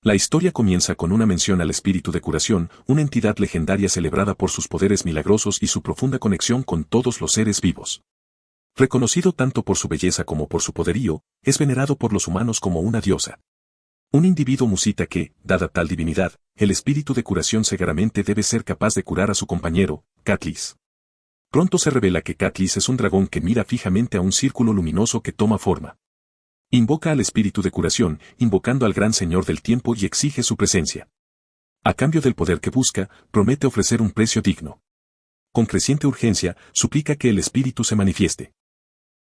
La historia comienza con una mención al espíritu de curación, una entidad legendaria celebrada por sus poderes milagrosos y su profunda conexión con todos los seres vivos. Reconocido tanto por su belleza como por su poderío, es venerado por los humanos como una diosa. Un individuo musita que, dada tal divinidad, el espíritu de curación seguramente debe ser capaz de curar a su compañero, Catlis. Pronto se revela que Catlis es un dragón que mira fijamente a un círculo luminoso que toma forma. Invoca al espíritu de curación, invocando al gran señor del tiempo y exige su presencia. A cambio del poder que busca, promete ofrecer un precio digno. Con creciente urgencia, suplica que el espíritu se manifieste.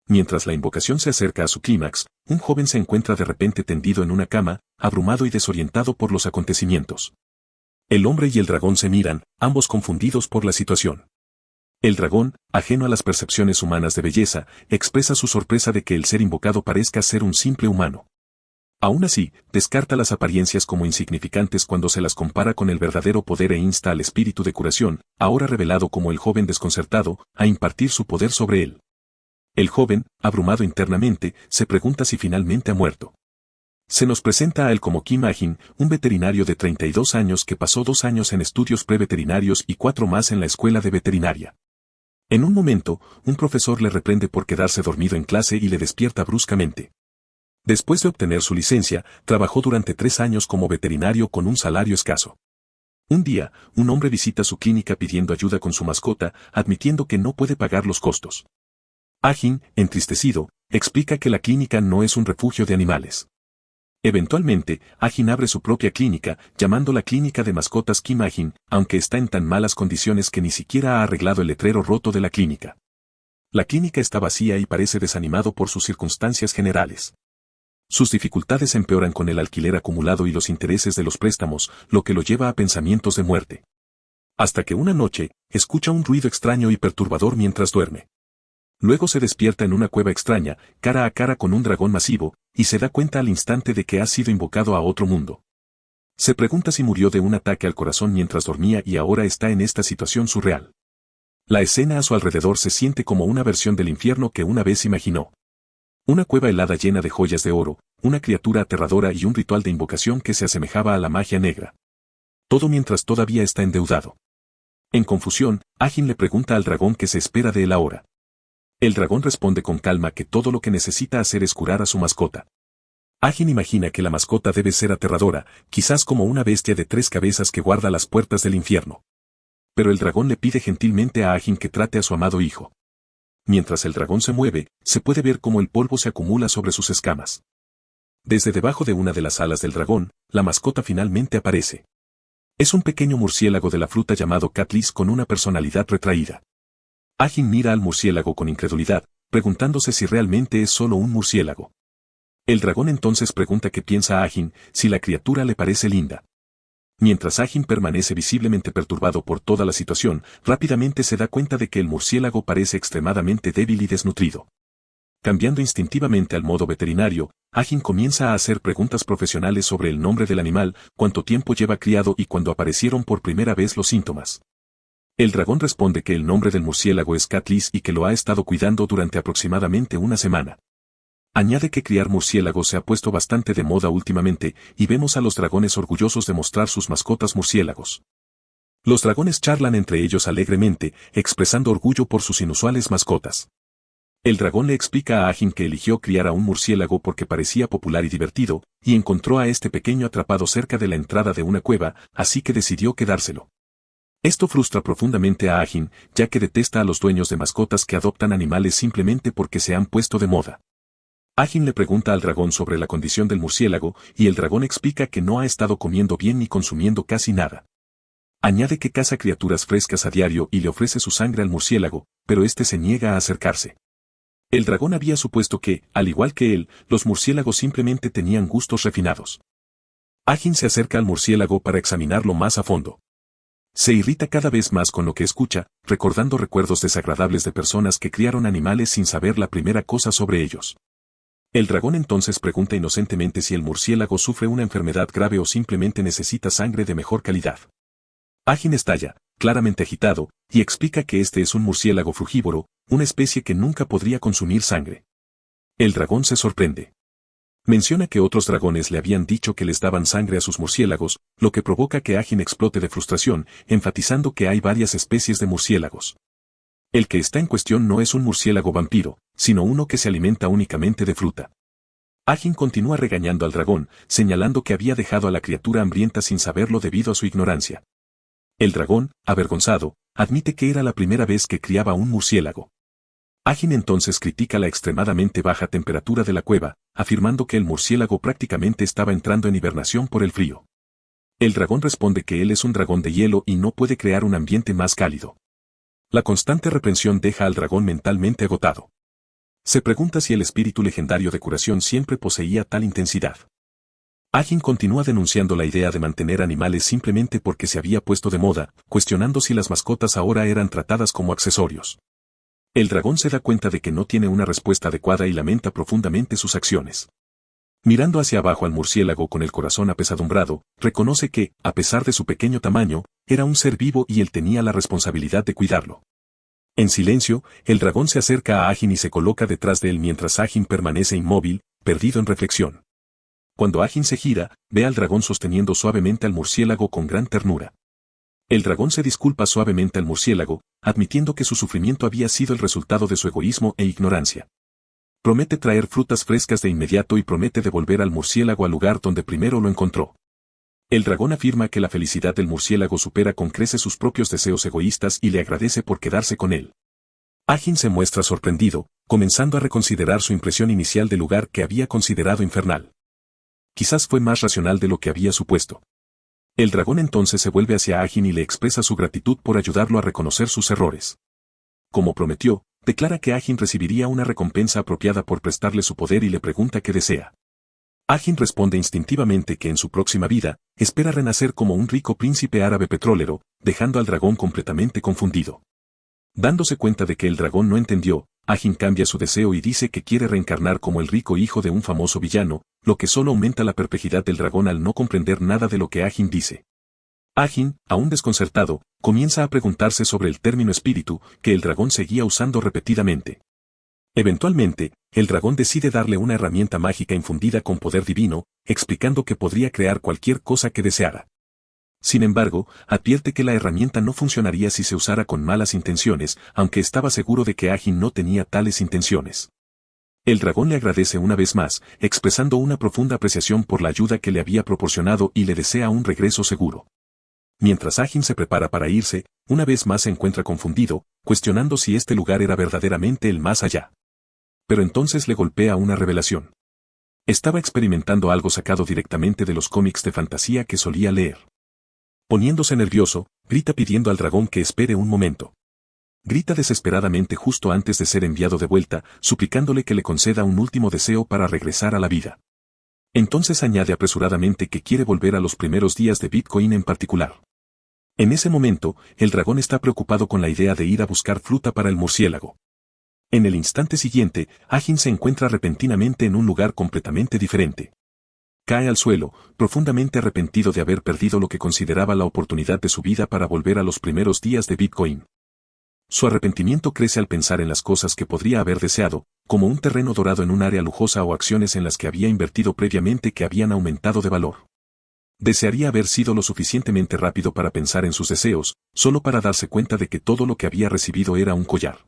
Mientras la invocación se acerca a su clímax, un joven se encuentra de repente tendido en una cama, abrumado y desorientado por los acontecimientos. El hombre y el dragón se miran, ambos confundidos por la situación. El dragón, ajeno a las percepciones humanas de belleza, expresa su sorpresa de que el ser invocado parezca ser un simple humano. Aún así, descarta las apariencias como insignificantes cuando se las compara con el verdadero poder e insta al espíritu de curación, ahora revelado como el joven desconcertado, a impartir su poder sobre él. El joven, abrumado internamente, se pregunta si finalmente ha muerto. Se nos presenta a él como Kim Ah-jin, un veterinario de 32 años que pasó 2 años en estudios preveterinarios y 4 más en la escuela de veterinaria. En un momento, un profesor le reprende por quedarse dormido en clase y le despierta bruscamente. Después de obtener su licencia, trabajó durante 3 años como veterinario con un salario escaso. Un día, un hombre visita su clínica pidiendo ayuda con su mascota, admitiendo que no puede pagar los costos. Ah-jin, entristecido, explica que la clínica no es un refugio de animales. Eventualmente, Ah-jin abre su propia clínica, llamándola Clínica de Mascotas Kim Ah-jin, aunque está en tan malas condiciones que ni siquiera ha arreglado el letrero roto de la clínica. La clínica está vacía y parece desanimado por sus circunstancias generales. Sus dificultades empeoran con el alquiler acumulado y los intereses de los préstamos, lo que lo lleva a pensamientos de muerte. Hasta que una noche, escucha un ruido extraño y perturbador mientras duerme. Luego se despierta en una cueva extraña, cara a cara con un dragón masivo, y se da cuenta al instante de que ha sido invocado a otro mundo. Se pregunta si murió de un ataque al corazón mientras dormía y ahora está en esta situación surreal. La escena a su alrededor se siente como una versión del infierno que una vez imaginó. Una cueva helada llena de joyas de oro, una criatura aterradora y un ritual de invocación que se asemejaba a la magia negra. Todo mientras todavía está endeudado. En confusión, Ah-jin le pregunta al dragón qué se espera de él ahora. El dragón responde con calma que todo lo que necesita hacer es curar a su mascota. Ah-jin imagina que la mascota debe ser aterradora, quizás como una bestia de 3 cabezas que guarda las puertas del infierno. Pero el dragón le pide gentilmente a Ah-jin que trate a su amado hijo. Mientras el dragón se mueve, se puede ver cómo el polvo se acumula sobre sus escamas. Desde debajo de una de las alas del dragón, la mascota finalmente aparece. Es un pequeño murciélago de la fruta llamado Catlis con una personalidad retraída. Ah-jin mira al murciélago con incredulidad, preguntándose si realmente es solo un murciélago. El dragón entonces pregunta qué piensa Ah-jin, si la criatura le parece linda. Mientras Ah-jin permanece visiblemente perturbado por toda la situación, rápidamente se da cuenta de que el murciélago parece extremadamente débil y desnutrido. Cambiando instintivamente al modo veterinario, Ah-jin comienza a hacer preguntas profesionales sobre el nombre del animal, cuánto tiempo lleva criado y cuándo aparecieron por primera vez los síntomas. El dragón responde que el nombre del murciélago es Catlis y que lo ha estado cuidando durante aproximadamente una semana. Añade que criar murciélagos se ha puesto bastante de moda últimamente, y vemos a los dragones orgullosos de mostrar sus mascotas murciélagos. Los dragones charlan entre ellos alegremente, expresando orgullo por sus inusuales mascotas. El dragón le explica a Ah-jin que eligió criar a un murciélago porque parecía popular y divertido, y encontró a este pequeño atrapado cerca de la entrada de una cueva, así que decidió quedárselo. Esto frustra profundamente a Ah-jin, ya que detesta a los dueños de mascotas que adoptan animales simplemente porque se han puesto de moda. Ah-jin le pregunta al dragón sobre la condición del murciélago, y el dragón explica que no ha estado comiendo bien ni consumiendo casi nada. Añade que caza criaturas frescas a diario y le ofrece su sangre al murciélago, pero este se niega a acercarse. El dragón había supuesto que, al igual que él, los murciélagos simplemente tenían gustos refinados. Ah-jin se acerca al murciélago para examinarlo más a fondo. Se irrita cada vez más con lo que escucha, recordando recuerdos desagradables de personas que criaron animales sin saber la primera cosa sobre ellos. El dragón entonces pregunta inocentemente si el murciélago sufre una enfermedad grave o simplemente necesita sangre de mejor calidad. Ah-jin estalla, claramente agitado, y explica que este es un murciélago frugívoro, una especie que nunca podría consumir sangre. El dragón se sorprende. Menciona que otros dragones le habían dicho que les daban sangre a sus murciélagos, lo que provoca que Agin explote de frustración, enfatizando que hay varias especies de murciélagos. El que está en cuestión no es un murciélago vampiro, sino uno que se alimenta únicamente de fruta. Agin continúa regañando al dragón, señalando que había dejado a la criatura hambrienta sin saberlo debido a su ignorancia. El dragón, avergonzado, admite que era la primera vez que criaba un murciélago. Agin entonces critica la extremadamente baja temperatura de la cueva, afirmando que el murciélago prácticamente estaba entrando en hibernación por el frío. El dragón responde que él es un dragón de hielo y no puede crear un ambiente más cálido. La constante reprensión deja al dragón mentalmente agotado. Se pregunta si el espíritu legendario de curación siempre poseía tal intensidad. Agin continúa denunciando la idea de mantener animales simplemente porque se había puesto de moda, cuestionando si las mascotas ahora eran tratadas como accesorios. El dragón se da cuenta de que no tiene una respuesta adecuada y lamenta profundamente sus acciones. Mirando hacia abajo al murciélago con el corazón apesadumbrado, reconoce que, a pesar de su pequeño tamaño, era un ser vivo y él tenía la responsabilidad de cuidarlo. En silencio, el dragón se acerca a Agin y se coloca detrás de él mientras Agin permanece inmóvil, perdido en reflexión. Cuando Agin se gira, ve al dragón sosteniendo suavemente al murciélago con gran ternura. El dragón se disculpa suavemente al murciélago, admitiendo que su sufrimiento había sido el resultado de su egoísmo e ignorancia. Promete traer frutas frescas de inmediato y promete devolver al murciélago al lugar donde primero lo encontró. El dragón afirma que la felicidad del murciélago supera con creces sus propios deseos egoístas y le agradece por quedarse con él. Agin se muestra sorprendido, comenzando a reconsiderar su impresión inicial del lugar que había considerado infernal. Quizás fue más racional de lo que había supuesto. El dragón entonces se vuelve hacia Agin y le expresa su gratitud por ayudarlo a reconocer sus errores. Como prometió, declara que Agin recibiría una recompensa apropiada por prestarle su poder y le pregunta qué desea. Agin responde instintivamente que en su próxima vida, espera renacer como un rico príncipe árabe petrolero, dejando al dragón completamente confundido. Dándose cuenta de que el dragón no entendió, Agin cambia su deseo y dice que quiere reencarnar como el rico hijo de un famoso villano, lo que solo aumenta la perplejidad del dragón al no comprender nada de lo que Agin dice. Agin, aún desconcertado, comienza a preguntarse sobre el término espíritu, que el dragón seguía usando repetidamente. Eventualmente, el dragón decide darle una herramienta mágica infundida con poder divino, explicando que podría crear cualquier cosa que deseara. Sin embargo, advierte que la herramienta no funcionaría si se usara con malas intenciones, aunque estaba seguro de que Agin no tenía tales intenciones. El dragón le agradece una vez más, expresando una profunda apreciación por la ayuda que le había proporcionado y le desea un regreso seguro. Mientras Agin se prepara para irse, una vez más se encuentra confundido, cuestionando si este lugar era verdaderamente el más allá. Pero entonces le golpea una revelación. Estaba experimentando algo sacado directamente de los cómics de fantasía que solía leer. Poniéndose nervioso, grita pidiendo al dragón que espere un momento. Grita desesperadamente justo antes de ser enviado de vuelta, suplicándole que le conceda un último deseo para regresar a la vida. Entonces añade apresuradamente que quiere volver a los primeros días de Bitcoin en particular. En ese momento, el dragón está preocupado con la idea de ir a buscar fruta para el murciélago. En el instante siguiente, Agin se encuentra repentinamente en un lugar completamente diferente. Cae al suelo, profundamente arrepentido de haber perdido lo que consideraba la oportunidad de su vida para volver a los primeros días de Bitcoin. Su arrepentimiento crece al pensar en las cosas que podría haber deseado, como un terreno dorado en un área lujosa o acciones en las que había invertido previamente que habían aumentado de valor. Desearía haber sido lo suficientemente rápido para pensar en sus deseos, solo para darse cuenta de que todo lo que había recibido era un collar.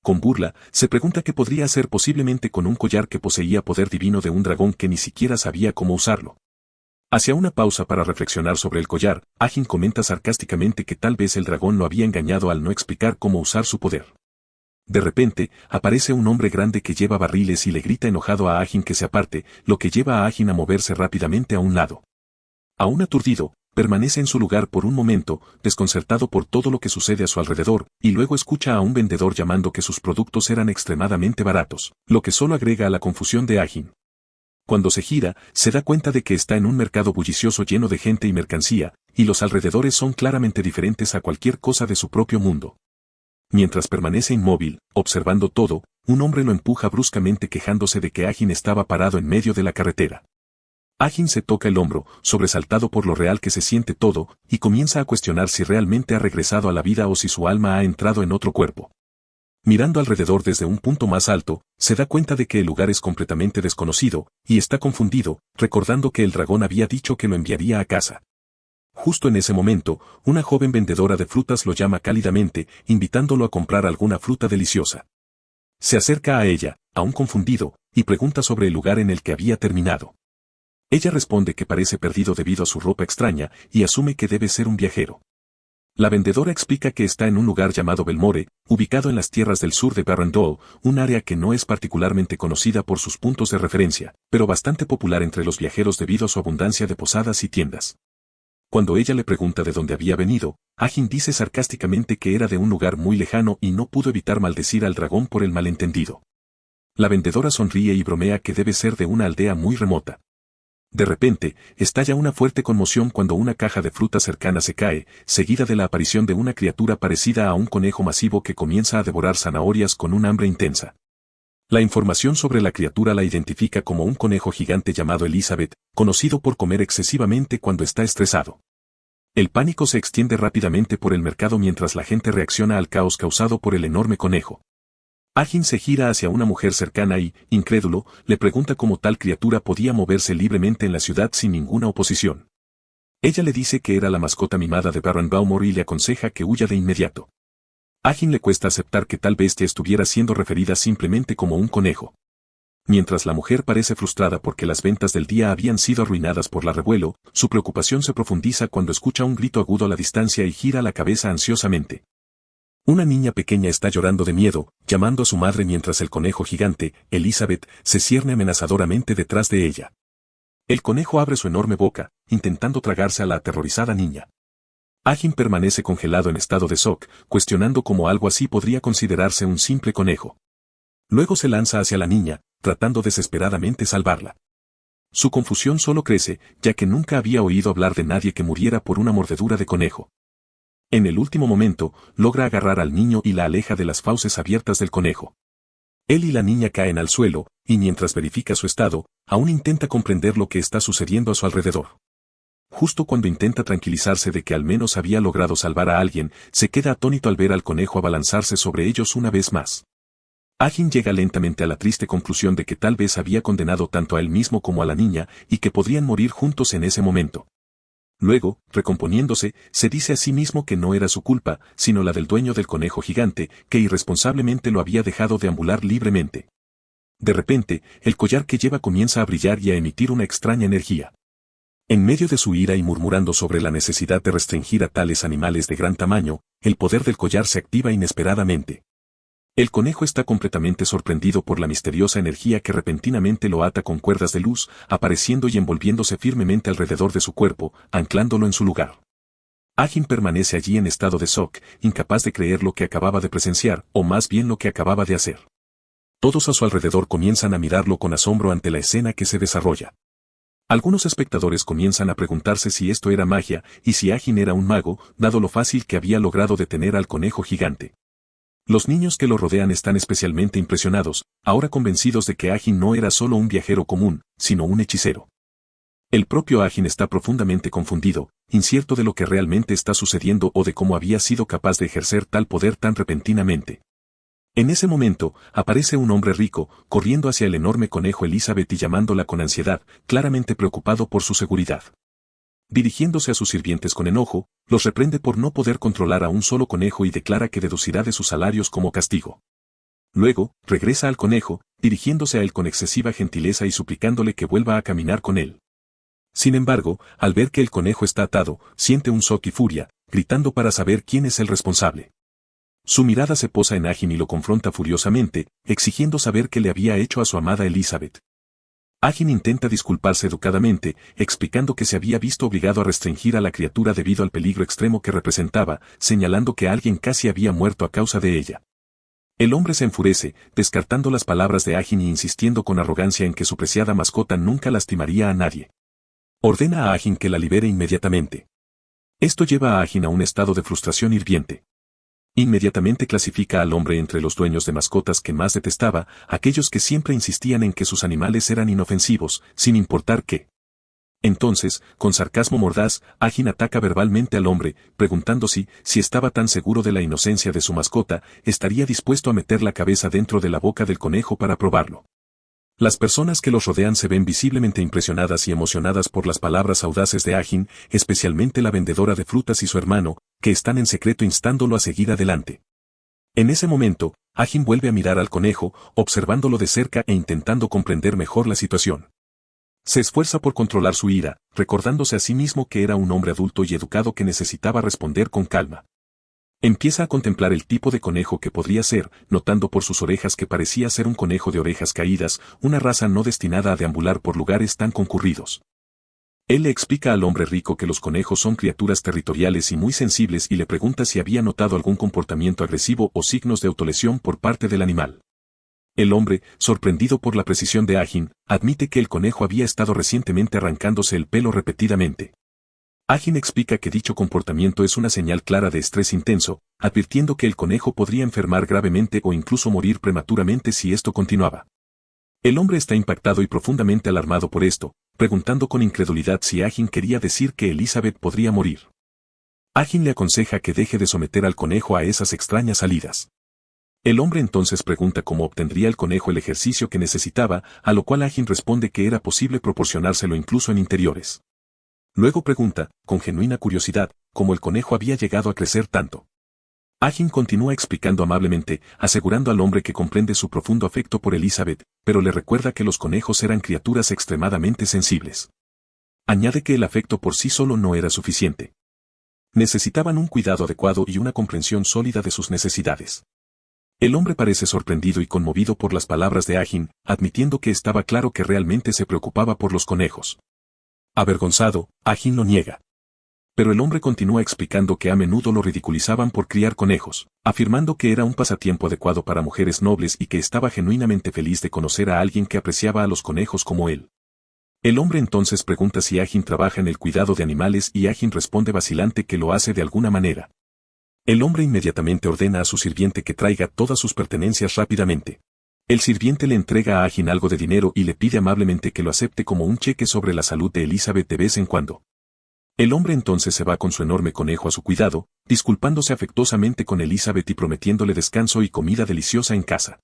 Con burla, se pregunta qué podría hacer posiblemente con un collar que poseía poder divino de un dragón que ni siquiera sabía cómo usarlo. Hacia una pausa para reflexionar sobre el collar, Agin comenta sarcásticamente que tal vez el dragón lo había engañado al no explicar cómo usar su poder. De repente, aparece un hombre grande que lleva barriles y le grita enojado a Agin que se aparte, lo que lleva a Agin a moverse rápidamente a un lado. Aún aturdido, permanece en su lugar por un momento, desconcertado por todo lo que sucede a su alrededor, y luego escucha a un vendedor llamando que sus productos eran extremadamente baratos, lo que solo agrega a la confusión de Agin. Cuando se gira, se da cuenta de que está en un mercado bullicioso lleno de gente y mercancía, y los alrededores son claramente diferentes a cualquier cosa de su propio mundo. Mientras permanece inmóvil, observando todo, un hombre lo empuja bruscamente quejándose de que Agin estaba parado en medio de la carretera. Agin se toca el hombro, sobresaltado por lo real que se siente todo, y comienza a cuestionar si realmente ha regresado a la vida o si su alma ha entrado en otro cuerpo. Mirando alrededor desde un punto más alto, se da cuenta de que el lugar es completamente desconocido, y está confundido, recordando que el dragón había dicho que lo enviaría a casa. Justo en ese momento, una joven vendedora de frutas lo llama cálidamente, invitándolo a comprar alguna fruta deliciosa. Se acerca a ella, aún confundido, y pregunta sobre el lugar en el que había terminado. Ella responde que parece perdido debido a su ropa extraña, y asume que debe ser un viajero. La vendedora explica que está en un lugar llamado Belmore, ubicado en las tierras del sur de Barrandall, un área que no es particularmente conocida por sus puntos de referencia, pero bastante popular entre los viajeros debido a su abundancia de posadas y tiendas. Cuando ella le pregunta de dónde había venido, Agin dice sarcásticamente que era de un lugar muy lejano y no pudo evitar maldecir al dragón por el malentendido. La vendedora sonríe y bromea que debe ser de una aldea muy remota. De repente, estalla una fuerte conmoción cuando una caja de fruta cercana se cae, seguida de la aparición de una criatura parecida a un conejo masivo que comienza a devorar zanahorias con un hambre intensa. La información sobre la criatura la identifica como un conejo gigante llamado Elizabeth, conocido por comer excesivamente cuando está estresado. El pánico se extiende rápidamente por el mercado mientras la gente reacciona al caos causado por el enorme conejo. Agin se gira hacia una mujer cercana y, incrédulo, le pregunta cómo tal criatura podía moverse libremente en la ciudad sin ninguna oposición. Ella le dice que era la mascota mimada de Baron Baumor y le aconseja que huya de inmediato. Agin le cuesta aceptar que tal bestia estuviera siendo referida simplemente como un conejo. Mientras la mujer parece frustrada porque las ventas del día habían sido arruinadas por la revuelo, su preocupación se profundiza cuando escucha un grito agudo a la distancia y gira la cabeza ansiosamente. Una niña pequeña está llorando de miedo, llamando a su madre mientras el conejo gigante, Elizabeth, se cierne amenazadoramente detrás de ella. El conejo abre su enorme boca, intentando tragarse a la aterrorizada niña. Agin permanece congelado en estado de shock, cuestionando cómo algo así podría considerarse un simple conejo. Luego se lanza hacia la niña, tratando desesperadamente salvarla. Su confusión solo crece, ya que nunca había oído hablar de nadie que muriera por una mordedura de conejo. En el último momento, logra agarrar al niño y la aleja de las fauces abiertas del conejo. Él y la niña caen al suelo, y mientras verifica su estado, aún intenta comprender lo que está sucediendo a su alrededor. Justo cuando intenta tranquilizarse de que al menos había logrado salvar a alguien, se queda atónito al ver al conejo abalanzarse sobre ellos una vez más. Agin llega lentamente a la triste conclusión de que tal vez había condenado tanto a él mismo como a la niña, y que podrían morir juntos en ese momento. Luego, recomponiéndose, se dice a sí mismo que no era su culpa, sino la del dueño del conejo gigante, que irresponsablemente lo había dejado deambular libremente. De repente, el collar que lleva comienza a brillar y a emitir una extraña energía. En medio de su ira y murmurando sobre la necesidad de restringir a tales animales de gran tamaño, el poder del collar se activa inesperadamente. El conejo está completamente sorprendido por la misteriosa energía que repentinamente lo ata con cuerdas de luz, apareciendo y envolviéndose firmemente alrededor de su cuerpo, anclándolo en su lugar. Agin permanece allí en estado de shock, incapaz de creer lo que acababa de presenciar, o más bien lo que acababa de hacer. Todos a su alrededor comienzan a mirarlo con asombro ante la escena que se desarrolla. Algunos espectadores comienzan a preguntarse si esto era magia, y si Agin era un mago, dado lo fácil que había logrado detener al conejo gigante. Los niños que lo rodean están especialmente impresionados, ahora convencidos de que Agin no era solo un viajero común, sino un hechicero. El propio Agin está profundamente confundido, incierto de lo que realmente está sucediendo o de cómo había sido capaz de ejercer tal poder tan repentinamente. En ese momento, aparece un hombre rico, corriendo hacia el enorme conejo Elizabeth y llamándola con ansiedad, claramente preocupado por su seguridad. Dirigiéndose a sus sirvientes con enojo, los reprende por no poder controlar a un solo conejo y declara que deducirá de sus salarios como castigo. Luego, regresa al conejo, dirigiéndose a él con excesiva gentileza y suplicándole que vuelva a caminar con él. Sin embargo, al ver que el conejo está atado, siente un shock y furia, gritando para saber quién es el responsable. Su mirada se posa en Agin y lo confronta furiosamente, exigiendo saber qué le había hecho a su amada Elizabeth. Agin intenta disculparse educadamente, explicando que se había visto obligado a restringir a la criatura debido al peligro extremo que representaba, señalando que alguien casi había muerto a causa de ella. El hombre se enfurece, descartando las palabras de Agin y insistiendo con arrogancia en que su preciada mascota nunca lastimaría a nadie. Ordena a Agin que la libere inmediatamente. Esto lleva a Agin a un estado de frustración hirviente. Inmediatamente clasifica al hombre entre los dueños de mascotas que más detestaba, aquellos que siempre insistían en que sus animales eran inofensivos, sin importar qué. Entonces, con sarcasmo mordaz, Agin ataca verbalmente al hombre, preguntando si estaba tan seguro de la inocencia de su mascota, estaría dispuesto a meter la cabeza dentro de la boca del conejo para probarlo. Las personas que los rodean se ven visiblemente impresionadas y emocionadas por las palabras audaces de Agin, especialmente la vendedora de frutas y su hermano, que están en secreto instándolo a seguir adelante. En ese momento, Agin vuelve a mirar al conejo, observándolo de cerca e intentando comprender mejor la situación. Se esfuerza por controlar su ira, recordándose a sí mismo que era un hombre adulto y educado que necesitaba responder con calma. Empieza a contemplar el tipo de conejo que podría ser, notando por sus orejas que parecía ser un conejo de orejas caídas, una raza no destinada a deambular por lugares tan concurridos. Él le explica al hombre rico que los conejos son criaturas territoriales y muy sensibles y le pregunta si había notado algún comportamiento agresivo o signos de autolesión por parte del animal. El hombre, sorprendido por la precisión de Agin, admite que el conejo había estado recientemente arrancándose el pelo repetidamente. Agin explica que dicho comportamiento es una señal clara de estrés intenso, advirtiendo que el conejo podría enfermar gravemente o incluso morir prematuramente si esto continuaba. El hombre está impactado y profundamente alarmado por esto, preguntando con incredulidad si Agin quería decir que Elizabeth podría morir. Agin le aconseja que deje de someter al conejo a esas extrañas salidas. El hombre entonces pregunta cómo obtendría el conejo el ejercicio que necesitaba, a lo cual Agin responde que era posible proporcionárselo incluso en interiores. Luego pregunta, con genuina curiosidad, cómo el conejo había llegado a crecer tanto. Agin continúa explicando amablemente, asegurando al hombre que comprende su profundo afecto por Elizabeth, pero le recuerda que los conejos eran criaturas extremadamente sensibles. Añade que el afecto por sí solo no era suficiente. Necesitaban un cuidado adecuado y una comprensión sólida de sus necesidades. El hombre parece sorprendido y conmovido por las palabras de Agin, admitiendo que estaba claro que realmente se preocupaba por los conejos. Avergonzado, Agin lo niega. Pero el hombre continúa explicando que a menudo lo ridiculizaban por criar conejos, afirmando que era un pasatiempo adecuado para mujeres nobles y que estaba genuinamente feliz de conocer a alguien que apreciaba a los conejos como él. El hombre entonces pregunta si Agin trabaja en el cuidado de animales y Agin responde vacilante que lo hace de alguna manera. El hombre inmediatamente ordena a su sirviente que traiga todas sus pertenencias rápidamente. El sirviente le entrega a Agin algo de dinero y le pide amablemente que lo acepte como un cheque sobre la salud de Elizabeth de vez en cuando. El hombre entonces se va con su enorme conejo a su cuidado, disculpándose afectuosamente con Elizabeth y prometiéndole descanso y comida deliciosa en casa.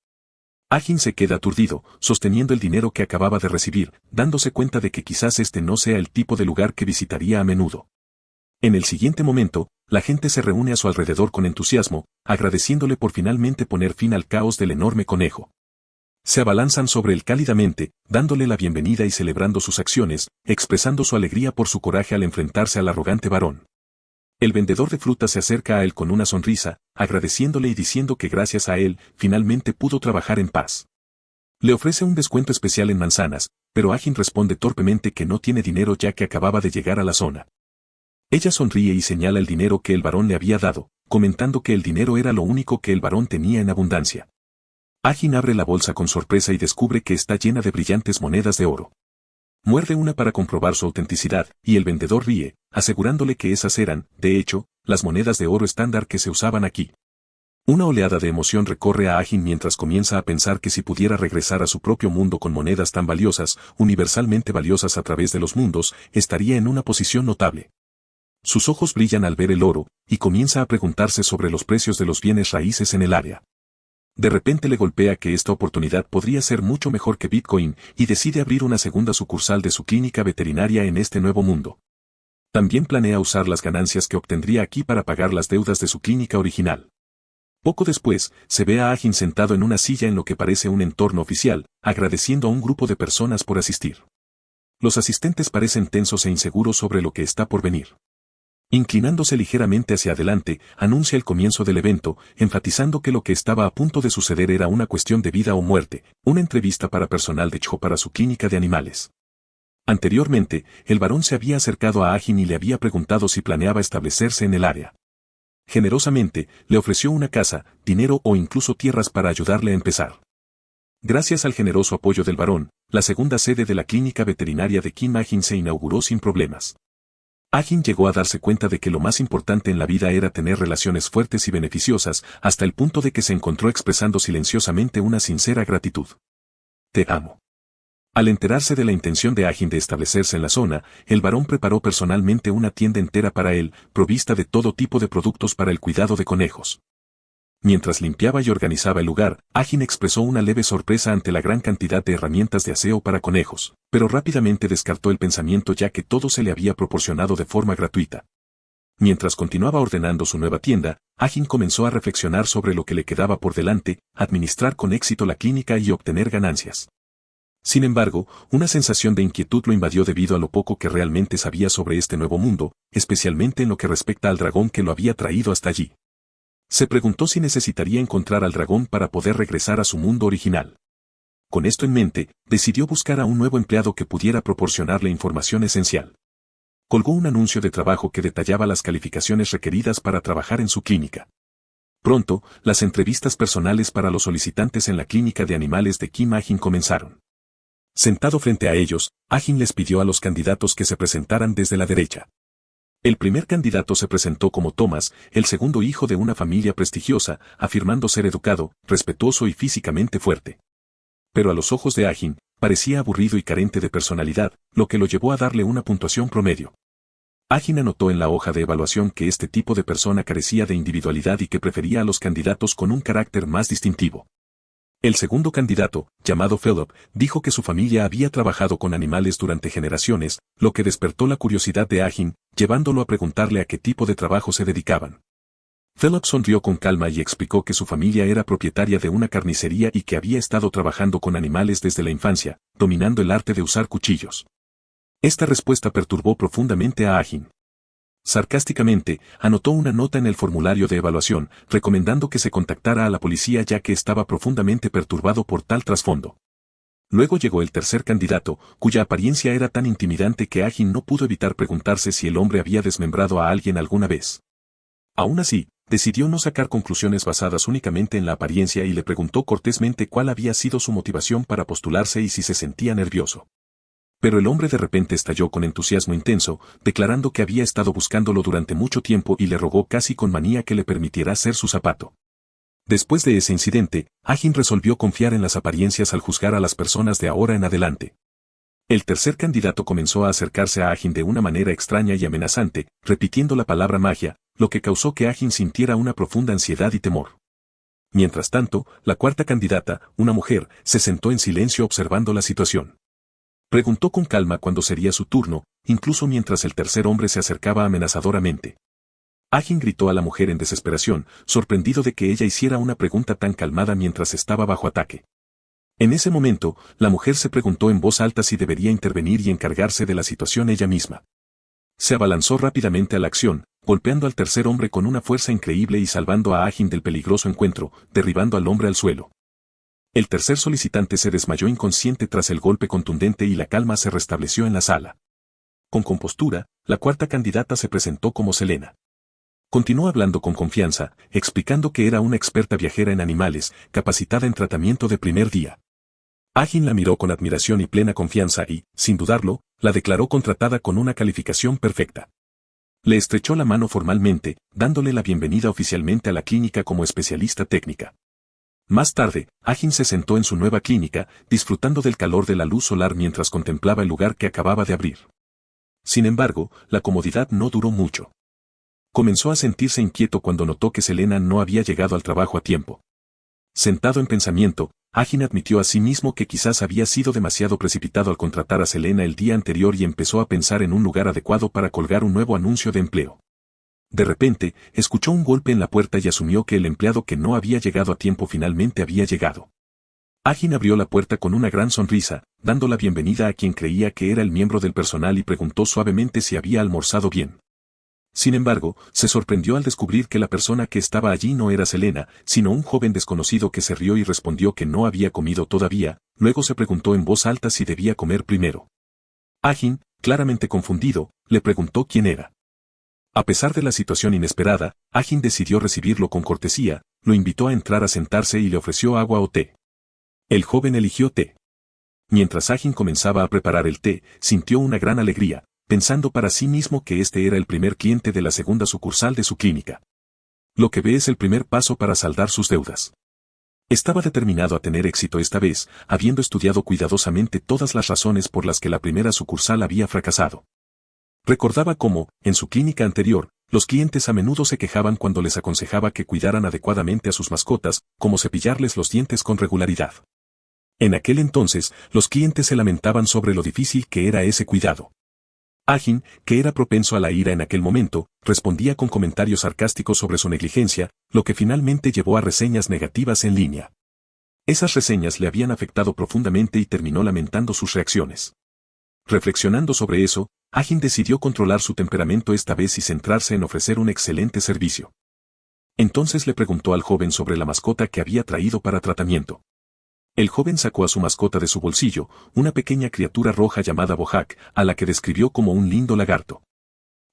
Agin se queda aturdido, sosteniendo el dinero que acababa de recibir, dándose cuenta de que quizás este no sea el tipo de lugar que visitaría a menudo. En el siguiente momento, la gente se reúne a su alrededor con entusiasmo, agradeciéndole por finalmente poner fin al caos del enorme conejo. Se abalanzan sobre él cálidamente, dándole la bienvenida y celebrando sus acciones, expresando su alegría por su coraje al enfrentarse al arrogante varón. El vendedor de frutas se acerca a él con una sonrisa, agradeciéndole y diciendo que gracias a él, finalmente pudo trabajar en paz. Le ofrece un descuento especial en manzanas, pero Agin responde torpemente que no tiene dinero ya que acababa de llegar a la zona. Ella sonríe y señala el dinero que el varón le había dado, comentando que el dinero era lo único que el varón tenía en abundancia. Agin abre la bolsa con sorpresa y descubre que está llena de brillantes monedas de oro. Muerde una para comprobar su autenticidad, y el vendedor ríe, asegurándole que esas eran, de hecho, las monedas de oro estándar que se usaban aquí. Una oleada de emoción recorre a Agin mientras comienza a pensar que si pudiera regresar a su propio mundo con monedas tan valiosas, universalmente valiosas a través de los mundos, estaría en una posición notable. Sus ojos brillan al ver el oro, y comienza a preguntarse sobre los precios de los bienes raíces en el área. De repente le golpea que esta oportunidad podría ser mucho mejor que Bitcoin, y decide abrir una segunda sucursal de su clínica veterinaria en este nuevo mundo. También planea usar las ganancias que obtendría aquí para pagar las deudas de su clínica original. Poco después, se ve a Agin sentado en una silla en lo que parece un entorno oficial, agradeciendo a un grupo de personas por asistir. Los asistentes parecen tensos e inseguros sobre lo que está por venir. Inclinándose ligeramente hacia adelante, anuncia el comienzo del evento, enfatizando que lo que estaba a punto de suceder era una cuestión de vida o muerte, una entrevista para personal de CHO para su clínica de animales. Anteriormente, el varón se había acercado a Agin y le había preguntado si planeaba establecerse en el área. Generosamente, le ofreció una casa, dinero o incluso tierras para ayudarle a empezar. Gracias al generoso apoyo del varón, la segunda sede de la clínica veterinaria de Kim Agin se inauguró sin problemas. Agin llegó a darse cuenta de que lo más importante en la vida era tener relaciones fuertes y beneficiosas, hasta el punto de que se encontró expresando silenciosamente una sincera gratitud. Te amo. Al enterarse de la intención de Agin de establecerse en la zona, el varón preparó personalmente una tienda entera para él, provista de todo tipo de productos para el cuidado de conejos. Mientras limpiaba y organizaba el lugar, Agin expresó una leve sorpresa ante la gran cantidad de herramientas de aseo para conejos, pero rápidamente descartó el pensamiento ya que todo se le había proporcionado de forma gratuita. Mientras continuaba ordenando su nueva tienda, Agin comenzó a reflexionar sobre lo que le quedaba por delante, administrar con éxito la clínica y obtener ganancias. Sin embargo, una sensación de inquietud lo invadió debido a lo poco que realmente sabía sobre este nuevo mundo, especialmente en lo que respecta al dragón que lo había traído hasta allí. Se preguntó si necesitaría encontrar al dragón para poder regresar a su mundo original. Con esto en mente, decidió buscar a un nuevo empleado que pudiera proporcionarle información esencial. Colgó un anuncio de trabajo que detallaba las calificaciones requeridas para trabajar en su clínica. Pronto, las entrevistas personales para los solicitantes en la clínica de animales de Kim Agin comenzaron. Sentado frente a ellos, Agin les pidió a los candidatos que se presentaran desde la derecha. El primer candidato se presentó como Thomas, el segundo hijo de una familia prestigiosa, afirmando ser educado, respetuoso y físicamente fuerte. Pero a los ojos de Agin, parecía aburrido y carente de personalidad, lo que lo llevó a darle una puntuación promedio. Agin anotó en la hoja de evaluación que este tipo de persona carecía de individualidad y que prefería a los candidatos con un carácter más distintivo. El segundo candidato, llamado Philip, dijo que su familia había trabajado con animales durante generaciones, lo que despertó la curiosidad de Agin, llevándolo a preguntarle a qué tipo de trabajo se dedicaban. Philip sonrió con calma y explicó que su familia era propietaria de una carnicería y que había estado trabajando con animales desde la infancia, dominando el arte de usar cuchillos. Esta respuesta perturbó profundamente a Agin. Sarcásticamente, anotó una nota en el formulario de evaluación, recomendando que se contactara a la policía ya que estaba profundamente perturbado por tal trasfondo. Luego llegó el tercer candidato, cuya apariencia era tan intimidante que Agin no pudo evitar preguntarse si el hombre había desmembrado a alguien alguna vez. Aún así, decidió no sacar conclusiones basadas únicamente en la apariencia y le preguntó cortésmente cuál había sido su motivación para postularse y si se sentía nervioso. Pero el hombre de repente estalló con entusiasmo intenso, declarando que había estado buscándolo durante mucho tiempo y le rogó casi con manía que le permitiera ser su zapato. Después de ese incidente, Agin resolvió confiar en las apariencias al juzgar a las personas de ahora en adelante. El tercer candidato comenzó a acercarse a Agin de una manera extraña y amenazante, repitiendo la palabra magia, lo que causó que Agin sintiera una profunda ansiedad y temor. Mientras tanto, la cuarta candidata, una mujer, se sentó en silencio observando la situación. Preguntó con calma cuándo sería su turno, incluso mientras el tercer hombre se acercaba amenazadoramente. Agin gritó a la mujer en desesperación, sorprendido de que ella hiciera una pregunta tan calmada mientras estaba bajo ataque. En ese momento, la mujer se preguntó en voz alta si debería intervenir y encargarse de la situación ella misma. Se abalanzó rápidamente a la acción, golpeando al tercer hombre con una fuerza increíble y salvando a Agin del peligroso encuentro, derribando al hombre al suelo. El tercer solicitante se desmayó inconsciente tras el golpe contundente y la calma se restableció en la sala. Con compostura, la cuarta candidata se presentó como Selena. Continuó hablando con confianza, explicando que era una experta viajera en animales, capacitada en tratamiento de primer día. Agin la miró con admiración y plena confianza y, sin dudarlo, la declaró contratada con una calificación perfecta. Le estrechó la mano formalmente, dándole la bienvenida oficialmente a la clínica como especialista técnica. Más tarde, Agin se sentó en su nueva clínica, disfrutando del calor de la luz solar mientras contemplaba el lugar que acababa de abrir. Sin embargo, la comodidad no duró mucho. Comenzó a sentirse inquieto cuando notó que Selena no había llegado al trabajo a tiempo. Sentado en pensamiento, Agin admitió a sí mismo que quizás había sido demasiado precipitado al contratar a Selena el día anterior y empezó a pensar en un lugar adecuado para colgar un nuevo anuncio de empleo. De repente, escuchó un golpe en la puerta y asumió que el empleado que no había llegado a tiempo finalmente había llegado. Agin abrió la puerta con una gran sonrisa, dando la bienvenida a quien creía que era el miembro del personal y preguntó suavemente si había almorzado bien. Sin embargo, se sorprendió al descubrir que la persona que estaba allí no era Selena, sino un joven desconocido que se rió y respondió que no había comido todavía, luego se preguntó en voz alta si debía comer primero. Agin, claramente confundido, le preguntó quién era. A pesar de la situación inesperada, Agin decidió recibirlo con cortesía, lo invitó a entrar a sentarse y le ofreció agua o té. El joven eligió té. Mientras Agin comenzaba a preparar el té, sintió una gran alegría, pensando para sí mismo que este era el primer cliente de la segunda sucursal de su clínica. Lo que ve es el primer paso para saldar sus deudas. Estaba determinado a tener éxito esta vez, habiendo estudiado cuidadosamente todas las razones por las que la primera sucursal había fracasado. Recordaba cómo, en su clínica anterior, los clientes a menudo se quejaban cuando les aconsejaba que cuidaran adecuadamente a sus mascotas, como cepillarles los dientes con regularidad. En aquel entonces, los clientes se lamentaban sobre lo difícil que era ese cuidado. Agin, que era propenso a la ira en aquel momento, respondía con comentarios sarcásticos sobre su negligencia, lo que finalmente llevó a reseñas negativas en línea. Esas reseñas le habían afectado profundamente y terminó lamentando sus reacciones. Reflexionando sobre eso, Agin decidió controlar su temperamento esta vez y centrarse en ofrecer un excelente servicio. Entonces le preguntó al joven sobre la mascota que había traído para tratamiento. El joven sacó a su mascota de su bolsillo, una pequeña criatura roja llamada Bojack, a la que describió como un lindo lagarto.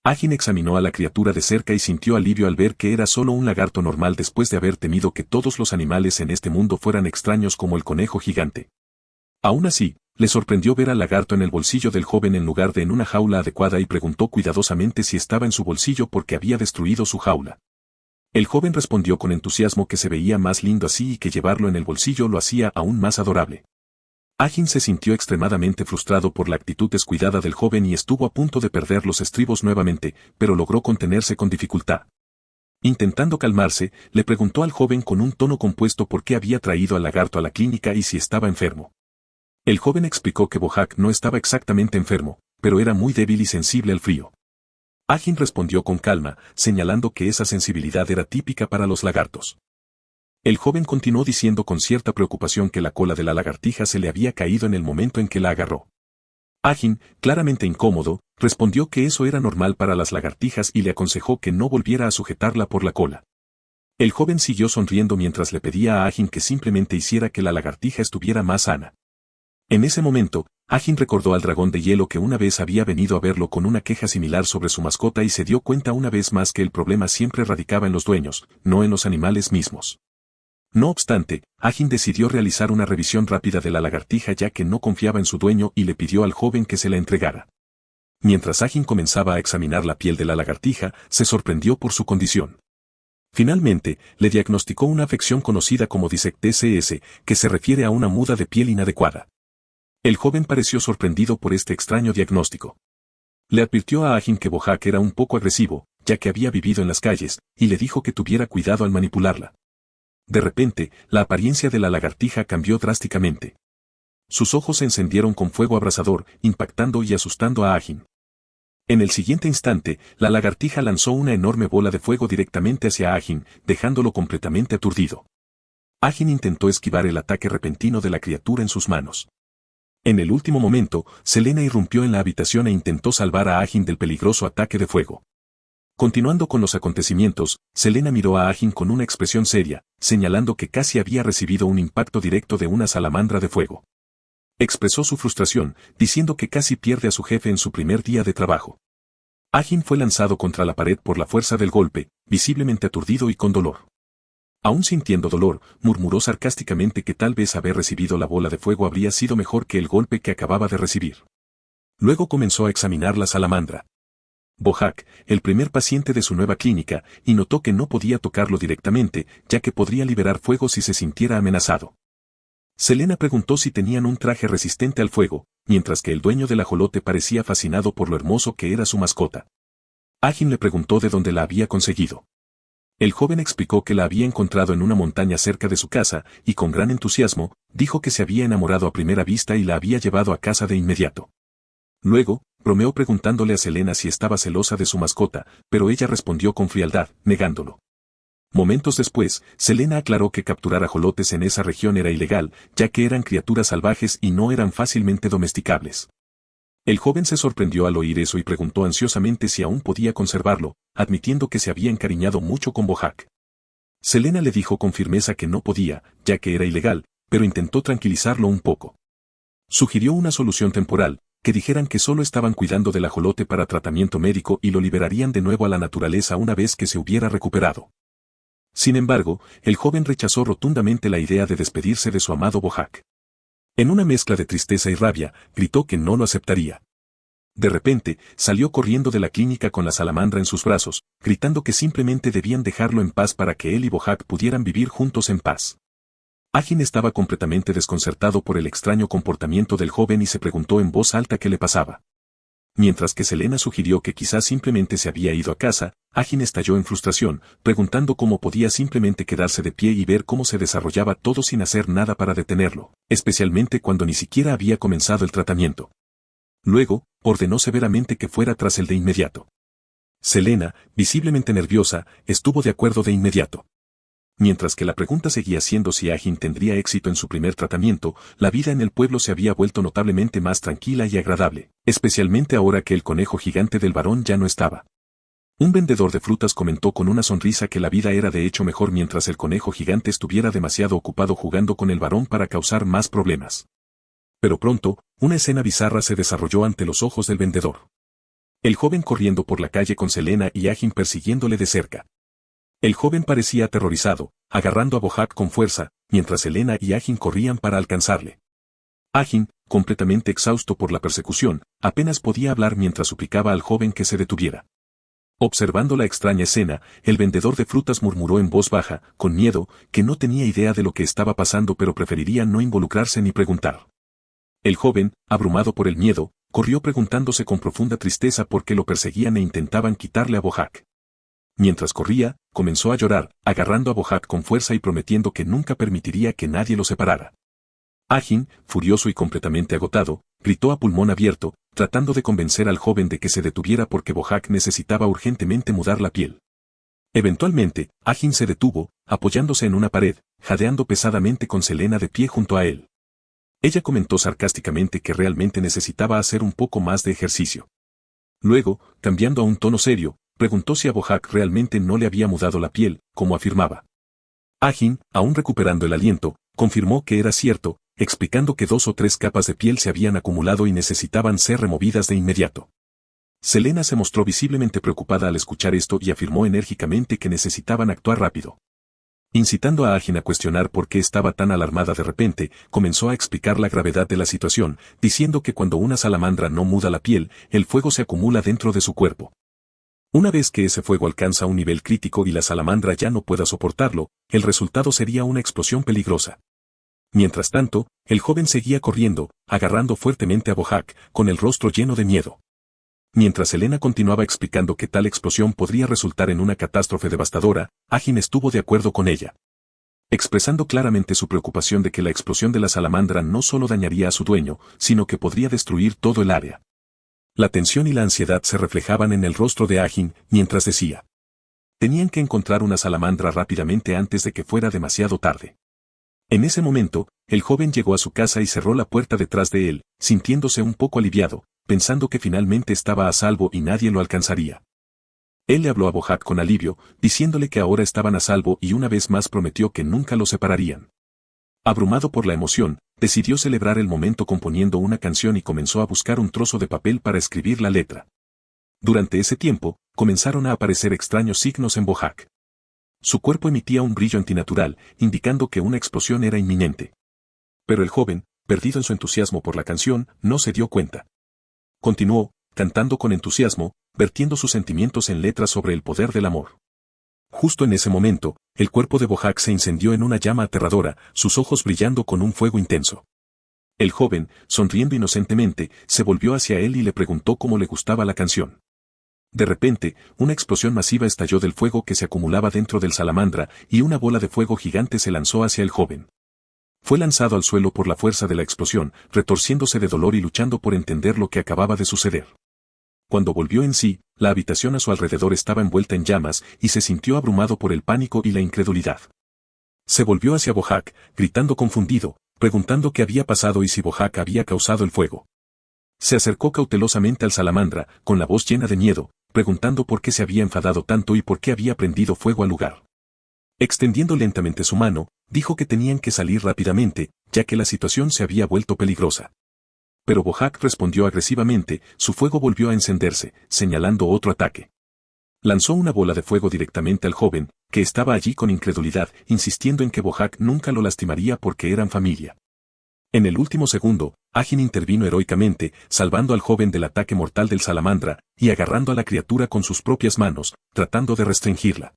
Agin examinó a la criatura de cerca y sintió alivio al ver que era solo un lagarto normal después de haber temido que todos los animales en este mundo fueran extraños como el conejo gigante. Aún así, le sorprendió ver al lagarto en el bolsillo del joven en lugar de en una jaula adecuada y preguntó cuidadosamente si estaba en su bolsillo porque había destruido su jaula. El joven respondió con entusiasmo que se veía más lindo así y que llevarlo en el bolsillo lo hacía aún más adorable. Agin se sintió extremadamente frustrado por la actitud descuidada del joven y estuvo a punto de perder los estribos nuevamente, pero logró contenerse con dificultad. Intentando calmarse, le preguntó al joven con un tono compuesto por qué había traído al lagarto a la clínica y si estaba enfermo. El joven explicó que Bojack no estaba exactamente enfermo, pero era muy débil y sensible al frío. Agin respondió con calma, señalando que esa sensibilidad era típica para los lagartos. El joven continuó diciendo con cierta preocupación que la cola de la lagartija se le había caído en el momento en que la agarró. Agin, claramente incómodo, respondió que eso era normal para las lagartijas y le aconsejó que no volviera a sujetarla por la cola. El joven siguió sonriendo mientras le pedía a Agin que simplemente hiciera que la lagartija estuviera más sana. En ese momento, Agin recordó al dragón de hielo que una vez había venido a verlo con una queja similar sobre su mascota y se dio cuenta una vez más que el problema siempre radicaba en los dueños, no en los animales mismos. No obstante, Agin decidió realizar una revisión rápida de la lagartija ya que no confiaba en su dueño y le pidió al joven que se la entregara. Mientras Agin comenzaba a examinar la piel de la lagartija, se sorprendió por su condición. Finalmente, le diagnosticó una afección conocida como disectesis, que se refiere a una muda de piel inadecuada. El joven pareció sorprendido por este extraño diagnóstico. Le advirtió a Agin que Bojack era un poco agresivo, ya que había vivido en las calles, y le dijo que tuviera cuidado al manipularla. De repente, la apariencia de la lagartija cambió drásticamente. Sus ojos se encendieron con fuego abrasador, impactando y asustando a Agin. En el siguiente instante, la lagartija lanzó una enorme bola de fuego directamente hacia Agin, dejándolo completamente aturdido. Agin intentó esquivar el ataque repentino de la criatura en sus manos. En el último momento, Selena irrumpió en la habitación e intentó salvar a Agin del peligroso ataque de fuego. Continuando con los acontecimientos, Selena miró a Agin con una expresión seria, señalando que casi había recibido un impacto directo de una salamandra de fuego. Expresó su frustración, diciendo que casi pierde a su jefe en su primer día de trabajo. Agin fue lanzado contra la pared por la fuerza del golpe, visiblemente aturdido y con dolor. Aún sintiendo dolor, murmuró sarcásticamente que tal vez haber recibido la bola de fuego habría sido mejor que el golpe que acababa de recibir. Luego comenzó a examinar la salamandra. Bojack, el primer paciente de su nueva clínica, y notó que no podía tocarlo directamente, ya que podría liberar fuego si se sintiera amenazado. Selena preguntó si tenían un traje resistente al fuego, mientras que el dueño del ajolote parecía fascinado por lo hermoso que era su mascota. Agin le preguntó de dónde la había conseguido. El joven explicó que la había encontrado en una montaña cerca de su casa, y con gran entusiasmo, dijo que se había enamorado a primera vista y la había llevado a casa de inmediato. Luego, bromeó preguntándole a Selena si estaba celosa de su mascota, pero ella respondió con frialdad, negándolo. Momentos después, Selena aclaró que capturar ajolotes en esa región era ilegal, ya que eran criaturas salvajes y no eran fácilmente domesticables. El joven se sorprendió al oír eso y preguntó ansiosamente si aún podía conservarlo, admitiendo que se había encariñado mucho con Bojack. Selena le dijo con firmeza que no podía, ya que era ilegal, pero intentó tranquilizarlo un poco. Sugirió una solución temporal, que dijeran que solo estaban cuidando del ajolote para tratamiento médico y lo liberarían de nuevo a la naturaleza una vez que se hubiera recuperado. Sin embargo, el joven rechazó rotundamente la idea de despedirse de su amado Bojack. En una mezcla de tristeza y rabia, gritó que no lo aceptaría. De repente, salió corriendo de la clínica con la salamandra en sus brazos, gritando que simplemente debían dejarlo en paz para que él y Bojack pudieran vivir juntos en paz. Agin estaba completamente desconcertado por el extraño comportamiento del joven y se preguntó en voz alta qué le pasaba. Mientras que Selena sugirió que quizás simplemente se había ido a casa, Agin estalló en frustración, preguntando cómo podía simplemente quedarse de pie y ver cómo se desarrollaba todo sin hacer nada para detenerlo, especialmente cuando ni siquiera había comenzado el tratamiento. Luego, ordenó severamente que fuera tras él de inmediato. Selena, visiblemente nerviosa, estuvo de acuerdo de inmediato. Mientras que la pregunta seguía siendo si Agin tendría éxito en su primer tratamiento, la vida en el pueblo se había vuelto notablemente más tranquila y agradable, especialmente ahora que el conejo gigante del varón ya no estaba. Un vendedor de frutas comentó con una sonrisa que la vida era de hecho mejor mientras el conejo gigante estuviera demasiado ocupado jugando con el varón para causar más problemas. Pero pronto, una escena bizarra se desarrolló ante los ojos del vendedor. El joven corriendo por la calle con Selena y Agin persiguiéndole de cerca. El joven parecía aterrorizado, agarrando a Bojack con fuerza, mientras Selena y Agin corrían para alcanzarle. Agin, completamente exhausto por la persecución, apenas podía hablar mientras suplicaba al joven que se detuviera. Observando la extraña escena, el vendedor de frutas murmuró en voz baja, con miedo, que no tenía idea de lo que estaba pasando pero preferiría no involucrarse ni preguntar. El joven, abrumado por el miedo, corrió preguntándose con profunda tristeza por qué lo perseguían e intentaban quitarle a Bojack. Mientras corría, comenzó a llorar, agarrando a Bojack con fuerza y prometiendo que nunca permitiría que nadie lo separara. Agin, furioso y completamente agotado, gritó a pulmón abierto, tratando de convencer al joven de que se detuviera porque Bojack necesitaba urgentemente mudar la piel. Eventualmente, Agin se detuvo, apoyándose en una pared, jadeando pesadamente con Selena de pie junto a él. Ella comentó sarcásticamente que realmente necesitaba hacer un poco más de ejercicio. Luego, cambiando a un tono serio, preguntó si a Bojack realmente no le había mudado la piel, como afirmaba. Agin, aún recuperando el aliento, confirmó que era cierto, explicando que 2 o 3 capas de piel se habían acumulado y necesitaban ser removidas de inmediato. Selena se mostró visiblemente preocupada al escuchar esto y afirmó enérgicamente que necesitaban actuar rápido. Incitando a Agin a cuestionar por qué estaba tan alarmada de repente, comenzó a explicar la gravedad de la situación, diciendo que cuando una salamandra no muda la piel, el fuego se acumula dentro de su cuerpo. Una vez que ese fuego alcanza un nivel crítico y la salamandra ya no pueda soportarlo, el resultado sería una explosión peligrosa. Mientras tanto, el joven seguía corriendo, agarrando fuertemente a Bojack, con el rostro lleno de miedo. Mientras Selena continuaba explicando que tal explosión podría resultar en una catástrofe devastadora, Agin estuvo de acuerdo con ella. Expresando claramente su preocupación de que la explosión de la salamandra no solo dañaría a su dueño, sino que podría destruir todo el área. La tensión y la ansiedad se reflejaban en el rostro de Agin, mientras decía. Tenían que encontrar una salamandra rápidamente antes de que fuera demasiado tarde. En ese momento, el joven llegó a su casa y cerró la puerta detrás de él, sintiéndose un poco aliviado, pensando que finalmente estaba a salvo y nadie lo alcanzaría. Él le habló a Bojack con alivio, diciéndole que ahora estaban a salvo y una vez más prometió que nunca lo separarían. Abrumado por la emoción, decidió celebrar el momento componiendo una canción y comenzó a buscar un trozo de papel para escribir la letra. Durante ese tiempo, comenzaron a aparecer extraños signos en Bojack. Su cuerpo emitía un brillo antinatural, indicando que una explosión era inminente. Pero el joven, perdido en su entusiasmo por la canción, no se dio cuenta. Continuó, cantando con entusiasmo, vertiendo sus sentimientos en letras sobre el poder del amor. Justo en ese momento, el cuerpo de Bojack se incendió en una llama aterradora, sus ojos brillando con un fuego intenso. El joven, sonriendo inocentemente, se volvió hacia él y le preguntó cómo le gustaba la canción. De repente, una explosión masiva estalló del fuego que se acumulaba dentro del salamandra y una bola de fuego gigante se lanzó hacia el joven. Fue lanzado al suelo por la fuerza de la explosión, retorciéndose de dolor y luchando por entender lo que acababa de suceder. Cuando volvió en sí, la habitación a su alrededor estaba envuelta en llamas y se sintió abrumado por el pánico y la incredulidad. Se volvió hacia Bojack, gritando confundido, preguntando qué había pasado y si Bojack había causado el fuego. Se acercó cautelosamente al salamandra, con la voz llena de miedo, preguntando por qué se había enfadado tanto y por qué había prendido fuego al lugar. Extendiendo lentamente su mano, dijo que tenían que salir rápidamente, ya que la situación se había vuelto peligrosa. Pero Bojack respondió agresivamente, su fuego volvió a encenderse, señalando otro ataque. Lanzó una bola de fuego directamente al joven, que estaba allí con incredulidad, insistiendo en que Bojack nunca lo lastimaría porque eran familia. En el último segundo, Agin intervino heroicamente, salvando al joven del ataque mortal del salamandra, y agarrando a la criatura con sus propias manos, tratando de restringirla.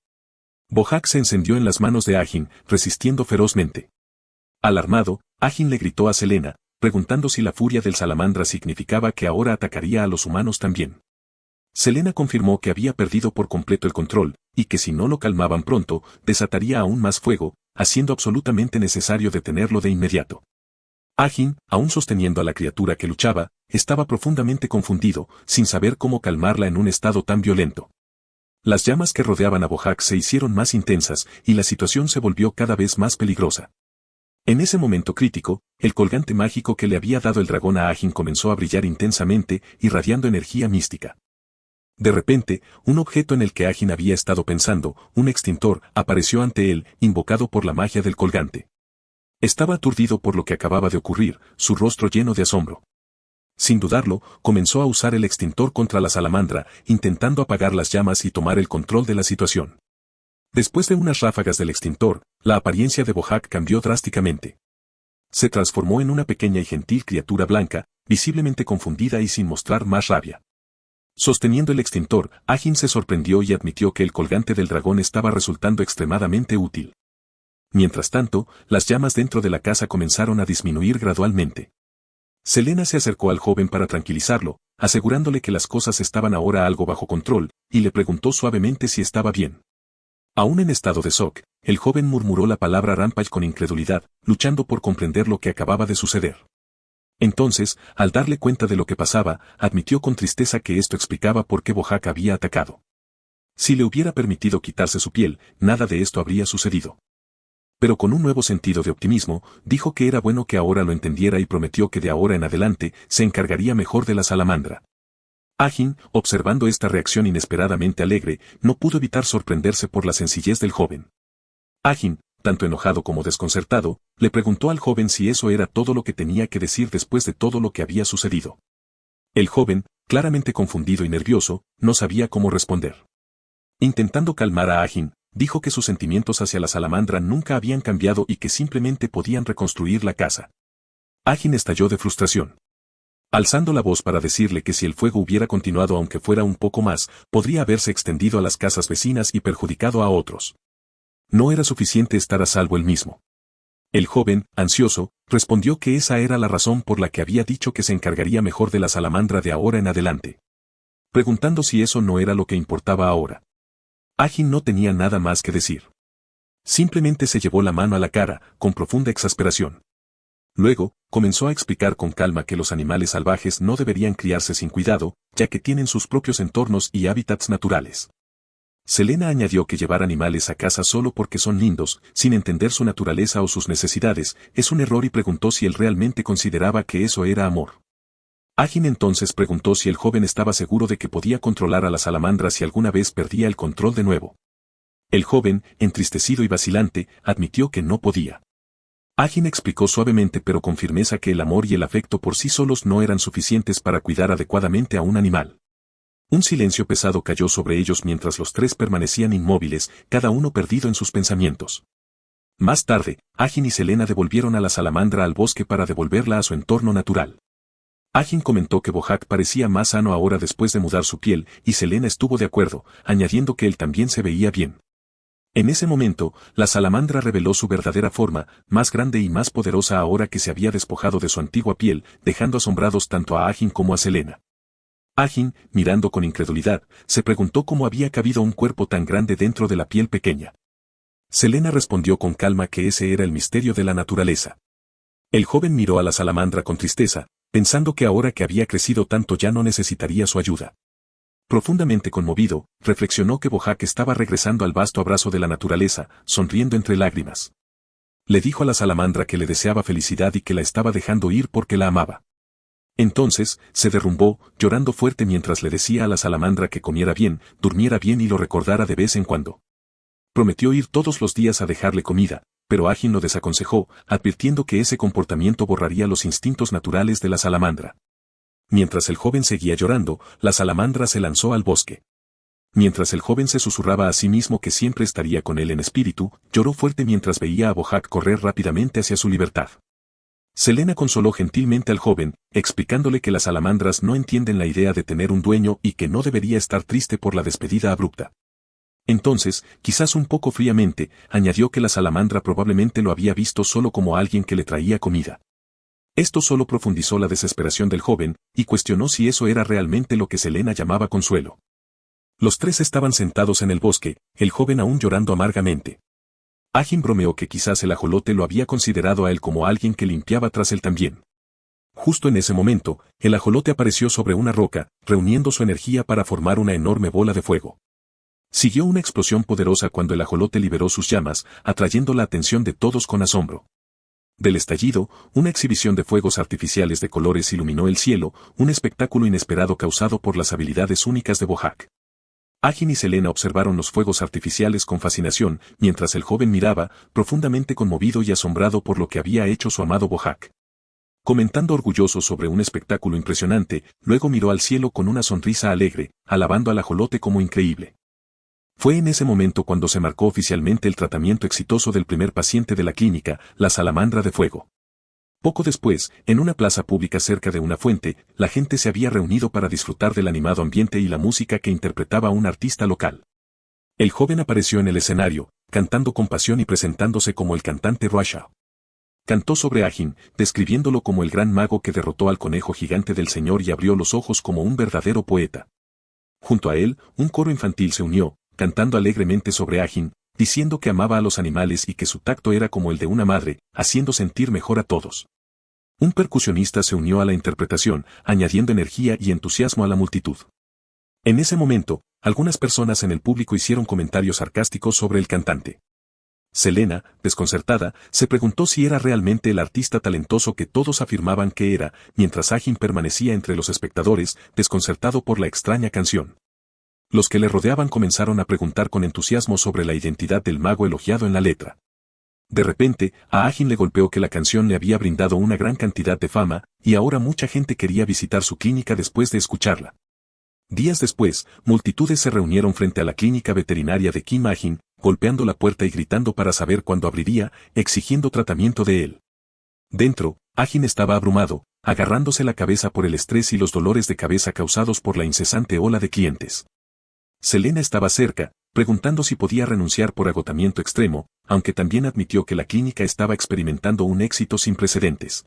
Bojack se encendió en las manos de Agin, resistiendo ferozmente. Alarmado, Agin le gritó a Selena, preguntando si la furia del salamandra significaba que ahora atacaría a los humanos también. Selena confirmó que había perdido por completo el control, y que si no lo calmaban pronto, desataría aún más fuego, haciendo absolutamente necesario detenerlo de inmediato. Agin, aún sosteniendo a la criatura que luchaba, estaba profundamente confundido, sin saber cómo calmarla en un estado tan violento. Las llamas que rodeaban a Bojack se hicieron más intensas, y la situación se volvió cada vez más peligrosa. En ese momento crítico, el colgante mágico que le había dado el dragón a Agin comenzó a brillar intensamente, irradiando energía mística. De repente, un objeto en el que Agin había estado pensando, un extintor, apareció ante él, invocado por la magia del colgante. Estaba aturdido por lo que acababa de ocurrir, su rostro lleno de asombro. Sin dudarlo, comenzó a usar el extintor contra la salamandra, intentando apagar las llamas y tomar el control de la situación. Después de unas ráfagas del extintor, la apariencia de Bojack cambió drásticamente. Se transformó en una pequeña y gentil criatura blanca, visiblemente confundida y sin mostrar más rabia. Sosteniendo el extintor, Agin se sorprendió y admitió que el colgante del dragón estaba resultando extremadamente útil. Mientras tanto, las llamas dentro de la casa comenzaron a disminuir gradualmente. Selena se acercó al joven para tranquilizarlo, asegurándole que las cosas estaban ahora algo bajo control, y le preguntó suavemente si estaba bien. Aún en estado de shock, el joven murmuró la palabra Rampage con incredulidad, luchando por comprender lo que acababa de suceder. Entonces, al darle cuenta de lo que pasaba, admitió con tristeza que esto explicaba por qué Bojack había atacado. Si le hubiera permitido quitarse su piel, nada de esto habría sucedido. Pero con un nuevo sentido de optimismo, dijo que era bueno que ahora lo entendiera y prometió que de ahora en adelante se encargaría mejor de la salamandra. Agin, observando esta reacción inesperadamente alegre, no pudo evitar sorprenderse por la sencillez del joven. Agin, tanto enojado como desconcertado, le preguntó al joven si eso era todo lo que tenía que decir después de todo lo que había sucedido. El joven, claramente confundido y nervioso, no sabía cómo responder. Intentando calmar a Agin, dijo que sus sentimientos hacia la salamandra nunca habían cambiado y que simplemente podían reconstruir la casa. Agin estalló de frustración. Alzando la voz para decirle que si el fuego hubiera continuado aunque fuera un poco más, podría haberse extendido a las casas vecinas y perjudicado a otros. No era suficiente estar a salvo él mismo. El joven, ansioso, respondió que esa era la razón por la que había dicho que se encargaría mejor de la salamandra de ahora en adelante. Preguntando si eso no era lo que importaba ahora. Agin no tenía nada más que decir. Simplemente se llevó la mano a la cara, con profunda exasperación. Luego, comenzó a explicar con calma que los animales salvajes no deberían criarse sin cuidado, ya que tienen sus propios entornos y hábitats naturales. Selena añadió que llevar animales a casa solo porque son lindos, sin entender su naturaleza o sus necesidades, es un error y preguntó si él realmente consideraba que eso era amor. Agin entonces preguntó si el joven estaba seguro de que podía controlar a la salamandra si alguna vez perdía el control de nuevo. El joven, entristecido y vacilante, admitió que no podía. Agin explicó suavemente pero con firmeza que el amor y el afecto por sí solos no eran suficientes para cuidar adecuadamente a un animal. Un silencio pesado cayó sobre ellos mientras los tres permanecían inmóviles, cada uno perdido en sus pensamientos. Más tarde, Agin y Selena devolvieron a la salamandra al bosque para devolverla a su entorno natural. Agin comentó que Bojack parecía más sano ahora después de mudar su piel, y Selena estuvo de acuerdo, añadiendo que él también se veía bien. En ese momento, la salamandra reveló su verdadera forma, más grande y más poderosa ahora que se había despojado de su antigua piel, dejando asombrados tanto a Agin como a Selena. Agin, mirando con incredulidad, se preguntó cómo había cabido un cuerpo tan grande dentro de la piel pequeña. Selena respondió con calma que ese era el misterio de la naturaleza. El joven miró a la salamandra con tristeza, pensando que ahora que había crecido tanto ya no necesitaría su ayuda. Profundamente conmovido, reflexionó que Bojack estaba regresando al vasto abrazo de la naturaleza, sonriendo entre lágrimas. Le dijo a la salamandra que le deseaba felicidad y que la estaba dejando ir porque la amaba. Entonces, se derrumbó, llorando fuerte mientras le decía a la salamandra que comiera bien, durmiera bien y lo recordara de vez en cuando. Prometió ir todos los días a dejarle comida, pero Agin lo desaconsejó, advirtiendo que ese comportamiento borraría los instintos naturales de la salamandra. Mientras el joven seguía llorando, la salamandra se lanzó al bosque. Mientras el joven se susurraba a sí mismo que siempre estaría con él en espíritu, lloró fuerte mientras veía a Bojack correr rápidamente hacia su libertad. Selena consoló gentilmente al joven, explicándole que las salamandras no entienden la idea de tener un dueño y que no debería estar triste por la despedida abrupta. Entonces, quizás un poco fríamente, añadió que la salamandra probablemente lo había visto solo como alguien que le traía comida. Esto solo profundizó la desesperación del joven, y cuestionó si eso era realmente lo que Selena llamaba consuelo. Los tres estaban sentados en el bosque, el joven aún llorando amargamente. Agin bromeó que quizás el ajolote lo había considerado a él como alguien que limpiaba tras él también. Justo en ese momento, el ajolote apareció sobre una roca, reuniendo su energía para formar una enorme bola de fuego. Siguió una explosión poderosa cuando el ajolote liberó sus llamas, atrayendo la atención de todos con asombro. Del estallido, una exhibición de fuegos artificiales de colores iluminó el cielo, un espectáculo inesperado causado por las habilidades únicas de Bojack. Agin y Selena observaron los fuegos artificiales con fascinación, mientras el joven miraba, profundamente conmovido y asombrado por lo que había hecho su amado Bojack. Comentando orgulloso sobre un espectáculo impresionante, luego miró al cielo con una sonrisa alegre, alabando al ajolote como increíble. Fue en ese momento cuando se marcó oficialmente el tratamiento exitoso del primer paciente de la clínica, la salamandra de fuego. Poco después, en una plaza pública cerca de una fuente, la gente se había reunido para disfrutar del animado ambiente y la música que interpretaba un artista local. El joven apareció en el escenario, cantando con pasión y presentándose como el cantante Ruasha. Cantó sobre Agin, describiéndolo como el gran mago que derrotó al conejo gigante del señor y abrió los ojos como un verdadero poeta. Junto a él, un coro infantil se unió, cantando alegremente sobre Agin, diciendo que amaba a los animales y que su tacto era como el de una madre, haciendo sentir mejor a todos. Un percusionista se unió a la interpretación, añadiendo energía y entusiasmo a la multitud. En ese momento, algunas personas en el público hicieron comentarios sarcásticos sobre el cantante. Selena, desconcertada, se preguntó si era realmente el artista talentoso que todos afirmaban que era, mientras Agin permanecía entre los espectadores, desconcertado por la extraña canción. Los que le rodeaban comenzaron a preguntar con entusiasmo sobre la identidad del mago elogiado en la letra. De repente, a Agin le golpeó que la canción le había brindado una gran cantidad de fama, y ahora mucha gente quería visitar su clínica después de escucharla. Días después, multitudes se reunieron frente a la clínica veterinaria de Kim Agin, golpeando la puerta y gritando para saber cuándo abriría, exigiendo tratamiento de él. Dentro, Agin estaba abrumado, agarrándose la cabeza por el estrés y los dolores de cabeza causados por la incesante ola de clientes. Selena estaba cerca, preguntando si podía renunciar por agotamiento extremo, aunque también admitió que la clínica estaba experimentando un éxito sin precedentes.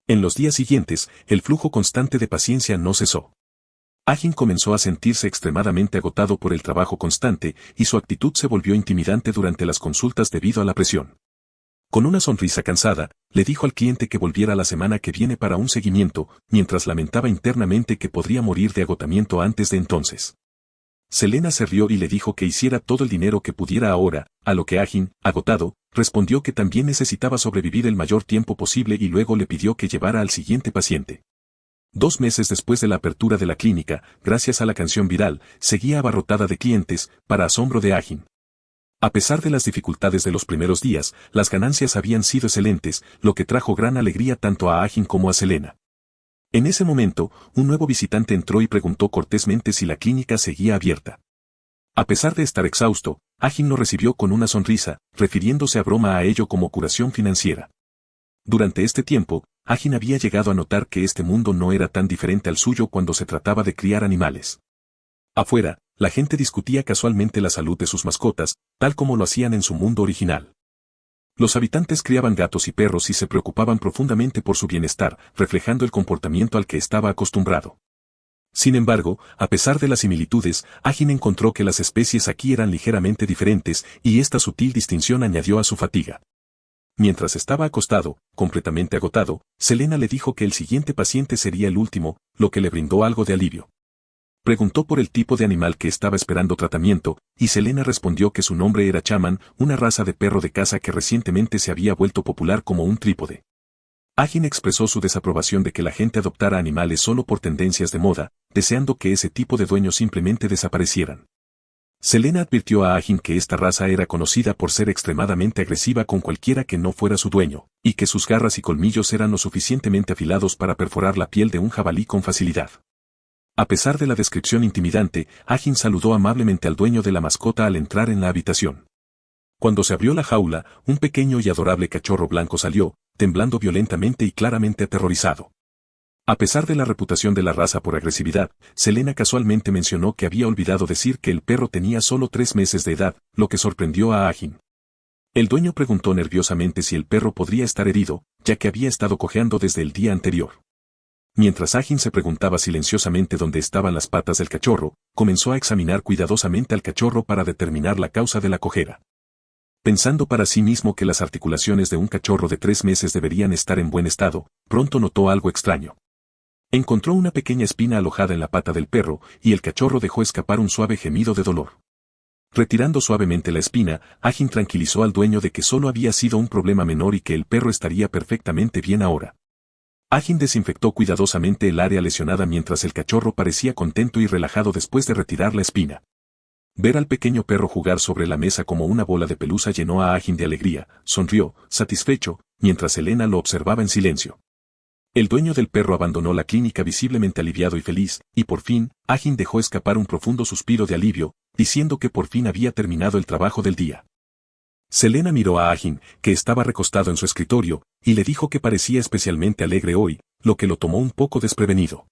En los días siguientes, el flujo constante de paciencia no cesó. Agin comenzó a sentirse extremadamente agotado por el trabajo constante, y su actitud se volvió intimidante durante las consultas debido a la presión. Con una sonrisa cansada, le dijo al cliente que volviera la semana que viene para un seguimiento, mientras lamentaba internamente que podría morir de agotamiento antes de entonces. Selena se rió y le dijo que hiciera todo el dinero que pudiera ahora, a lo que Agin, agotado, respondió que también necesitaba sobrevivir el mayor tiempo posible y luego le pidió que llevara al siguiente paciente. 2 meses después de la apertura de la clínica, gracias a la canción viral, seguía abarrotada de clientes, para asombro de Agin. A pesar de las dificultades de los primeros días, las ganancias habían sido excelentes, lo que trajo gran alegría tanto a Agin como a Selena. En ese momento, un nuevo visitante entró y preguntó cortésmente si la clínica seguía abierta. A pesar de estar exhausto, Agin lo recibió con una sonrisa, refiriéndose a broma a ello como curación financiera. Durante este tiempo, Agin había llegado a notar que este mundo no era tan diferente al suyo cuando se trataba de criar animales. Afuera, la gente discutía casualmente la salud de sus mascotas, tal como lo hacían en su mundo original. Los habitantes criaban gatos y perros y se preocupaban profundamente por su bienestar, reflejando el comportamiento al que estaba acostumbrado. Sin embargo, a pesar de las similitudes, Agin encontró que las especies aquí eran ligeramente diferentes, y esta sutil distinción añadió a su fatiga. Mientras estaba acostado, completamente agotado, Selena le dijo que el siguiente paciente sería el último, lo que le brindó algo de alivio. Preguntó por el tipo de animal que estaba esperando tratamiento, y Selena respondió que su nombre era Chaman, una raza de perro de caza que recientemente se había vuelto popular como un trípode. Agin expresó su desaprobación de que la gente adoptara animales solo por tendencias de moda, deseando que ese tipo de dueños simplemente desaparecieran. Selena advirtió a Agin que esta raza era conocida por ser extremadamente agresiva con cualquiera que no fuera su dueño, y que sus garras y colmillos eran lo suficientemente afilados para perforar la piel de un jabalí con facilidad. A pesar de la descripción intimidante, Agin saludó amablemente al dueño de la mascota al entrar en la habitación. Cuando se abrió la jaula, un pequeño y adorable cachorro blanco salió, temblando violentamente y claramente aterrorizado. A pesar de la reputación de la raza por agresividad, Selena casualmente mencionó que había olvidado decir que el perro tenía solo 3 meses de edad, lo que sorprendió a Agin. El dueño preguntó nerviosamente si el perro podría estar herido, ya que había estado cojeando desde el día anterior. Mientras Agin se preguntaba silenciosamente dónde estaban las patas del cachorro, comenzó a examinar cuidadosamente al cachorro para determinar la causa de la cojera. Pensando para sí mismo que las articulaciones de un cachorro de 3 meses deberían estar en buen estado, pronto notó algo extraño. Encontró una pequeña espina alojada en la pata del perro, y el cachorro dejó escapar un suave gemido de dolor. Retirando suavemente la espina, Agin tranquilizó al dueño de que solo había sido un problema menor y que el perro estaría perfectamente bien ahora. Agin desinfectó cuidadosamente el área lesionada mientras el cachorro parecía contento y relajado después de retirar la espina. Ver al pequeño perro jugar sobre la mesa como una bola de pelusa llenó a Agin de alegría, sonrió, satisfecho, mientras Selena lo observaba en silencio. El dueño del perro abandonó la clínica visiblemente aliviado y feliz, y por fin, Agin dejó escapar un profundo suspiro de alivio, diciendo que por fin había terminado el trabajo del día. Selena miró a Agin, que estaba recostado en su escritorio, y le dijo que parecía especialmente alegre hoy, lo que lo tomó un poco desprevenido.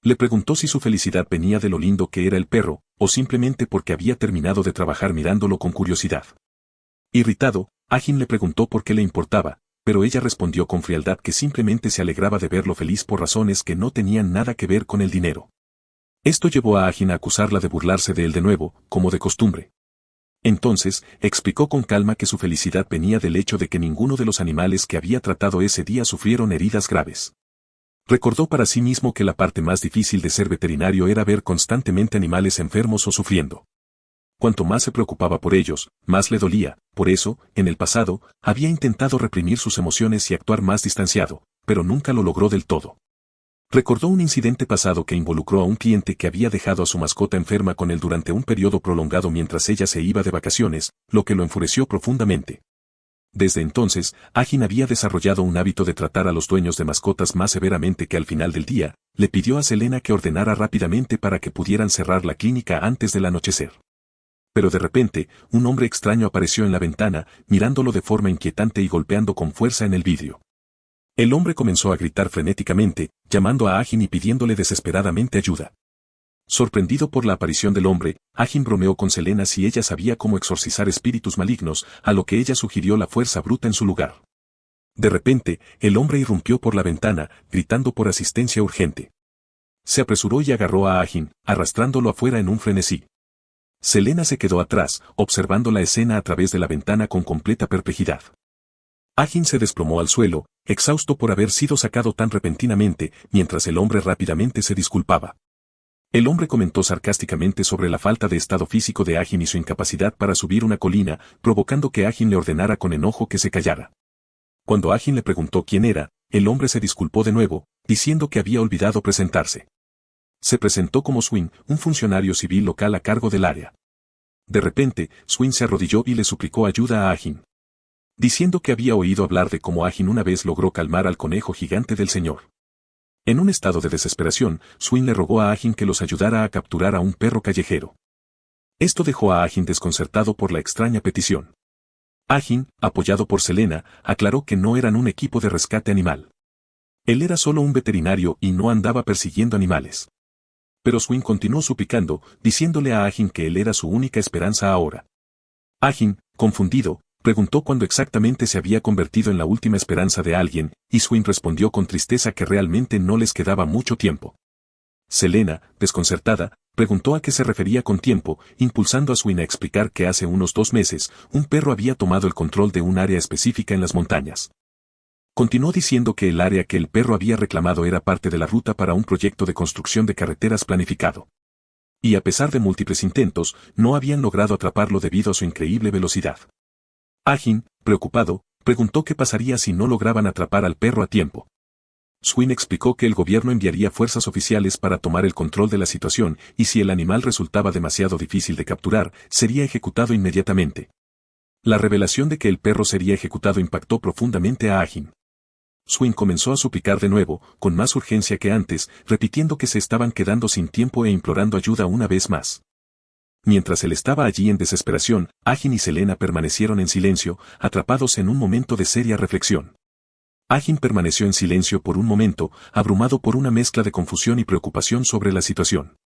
Le preguntó si su felicidad venía de lo lindo que era el perro, o simplemente porque había terminado de trabajar mirándolo con curiosidad. Irritado, Agin le preguntó por qué le importaba, pero ella respondió con frialdad que simplemente se alegraba de verlo feliz por razones que no tenían nada que ver con el dinero. Esto llevó a Agin a acusarla de burlarse de él de nuevo, como de costumbre. Entonces, explicó con calma que su felicidad venía del hecho de que ninguno de los animales que había tratado ese día sufrieron heridas graves. Recordó para sí mismo que la parte más difícil de ser veterinario era ver constantemente animales enfermos o sufriendo. Cuanto más se preocupaba por ellos, más le dolía, por eso, en el pasado, había intentado reprimir sus emociones y actuar más distanciado, pero nunca lo logró del todo. Recordó un incidente pasado que involucró a un cliente que había dejado a su mascota enferma con él durante un periodo prolongado mientras ella se iba de vacaciones, lo que lo enfureció profundamente. Desde entonces, Agin había desarrollado un hábito de tratar a los dueños de mascotas más severamente que al final del día, le pidió a Selena que ordenara rápidamente para que pudieran cerrar la clínica antes del anochecer. Pero de repente, un hombre extraño apareció en la ventana, mirándolo de forma inquietante y golpeando con fuerza en el vidrio. El hombre comenzó a gritar frenéticamente, llamando a Agin y pidiéndole desesperadamente ayuda. Sorprendido por la aparición del hombre, Agin bromeó con Selena si ella sabía cómo exorcizar espíritus malignos, a lo que ella sugirió la fuerza bruta en su lugar. De repente, el hombre irrumpió por la ventana, gritando por asistencia urgente. Se apresuró y agarró a Agin, arrastrándolo afuera en un frenesí. Selena se quedó atrás, observando la escena a través de la ventana con completa perplejidad. Agin se desplomó al suelo, exhausto por haber sido sacado tan repentinamente, mientras el hombre rápidamente se disculpaba. El hombre comentó sarcásticamente sobre la falta de estado físico de Agin y su incapacidad para subir una colina, provocando que Agin le ordenara con enojo que se callara. Cuando Agin le preguntó quién era, el hombre se disculpó de nuevo, diciendo que había olvidado presentarse. Se presentó como Swin, un funcionario civil local a cargo del área. De repente, Swin se arrodilló y le suplicó ayuda a Agin, diciendo que había oído hablar de cómo Agin una vez logró calmar al conejo gigante del señor. En un estado de desesperación, Swin le rogó a Agin que los ayudara a capturar a un perro callejero. Esto dejó a Agin desconcertado por la extraña petición. Agin, apoyado por Selena, aclaró que no eran un equipo de rescate animal. Él era solo un veterinario y no andaba persiguiendo animales. Pero Swin continuó suplicando, diciéndole a Agin que él era su única esperanza ahora. Agin, confundido, preguntó cuándo exactamente se había convertido en la última esperanza de alguien, y Swin respondió con tristeza que realmente no les quedaba mucho tiempo. Selena, desconcertada, preguntó a qué se refería con tiempo, impulsando a Swin a explicar que hace unos 2 meses, un perro había tomado el control de un área específica en las montañas. Continuó diciendo que el área que el perro había reclamado era parte de la ruta para un proyecto de construcción de carreteras planificado. Y a pesar de múltiples intentos, no habían logrado atraparlo debido a su increíble velocidad. Agin, preocupado, preguntó qué pasaría si no lograban atrapar al perro a tiempo. Swin explicó que el gobierno enviaría fuerzas oficiales para tomar el control de la situación, y si el animal resultaba demasiado difícil de capturar, sería ejecutado inmediatamente. La revelación de que el perro sería ejecutado impactó profundamente a Agin. Swin comenzó a suplicar de nuevo, con más urgencia que antes, repitiendo que se estaban quedando sin tiempo e implorando ayuda una vez más. Mientras él estaba allí en desesperación, Agin y Selena permanecieron en silencio, atrapados en un momento de seria reflexión. Agin permaneció en silencio por un momento, abrumado por una mezcla de confusión y preocupación sobre la situación.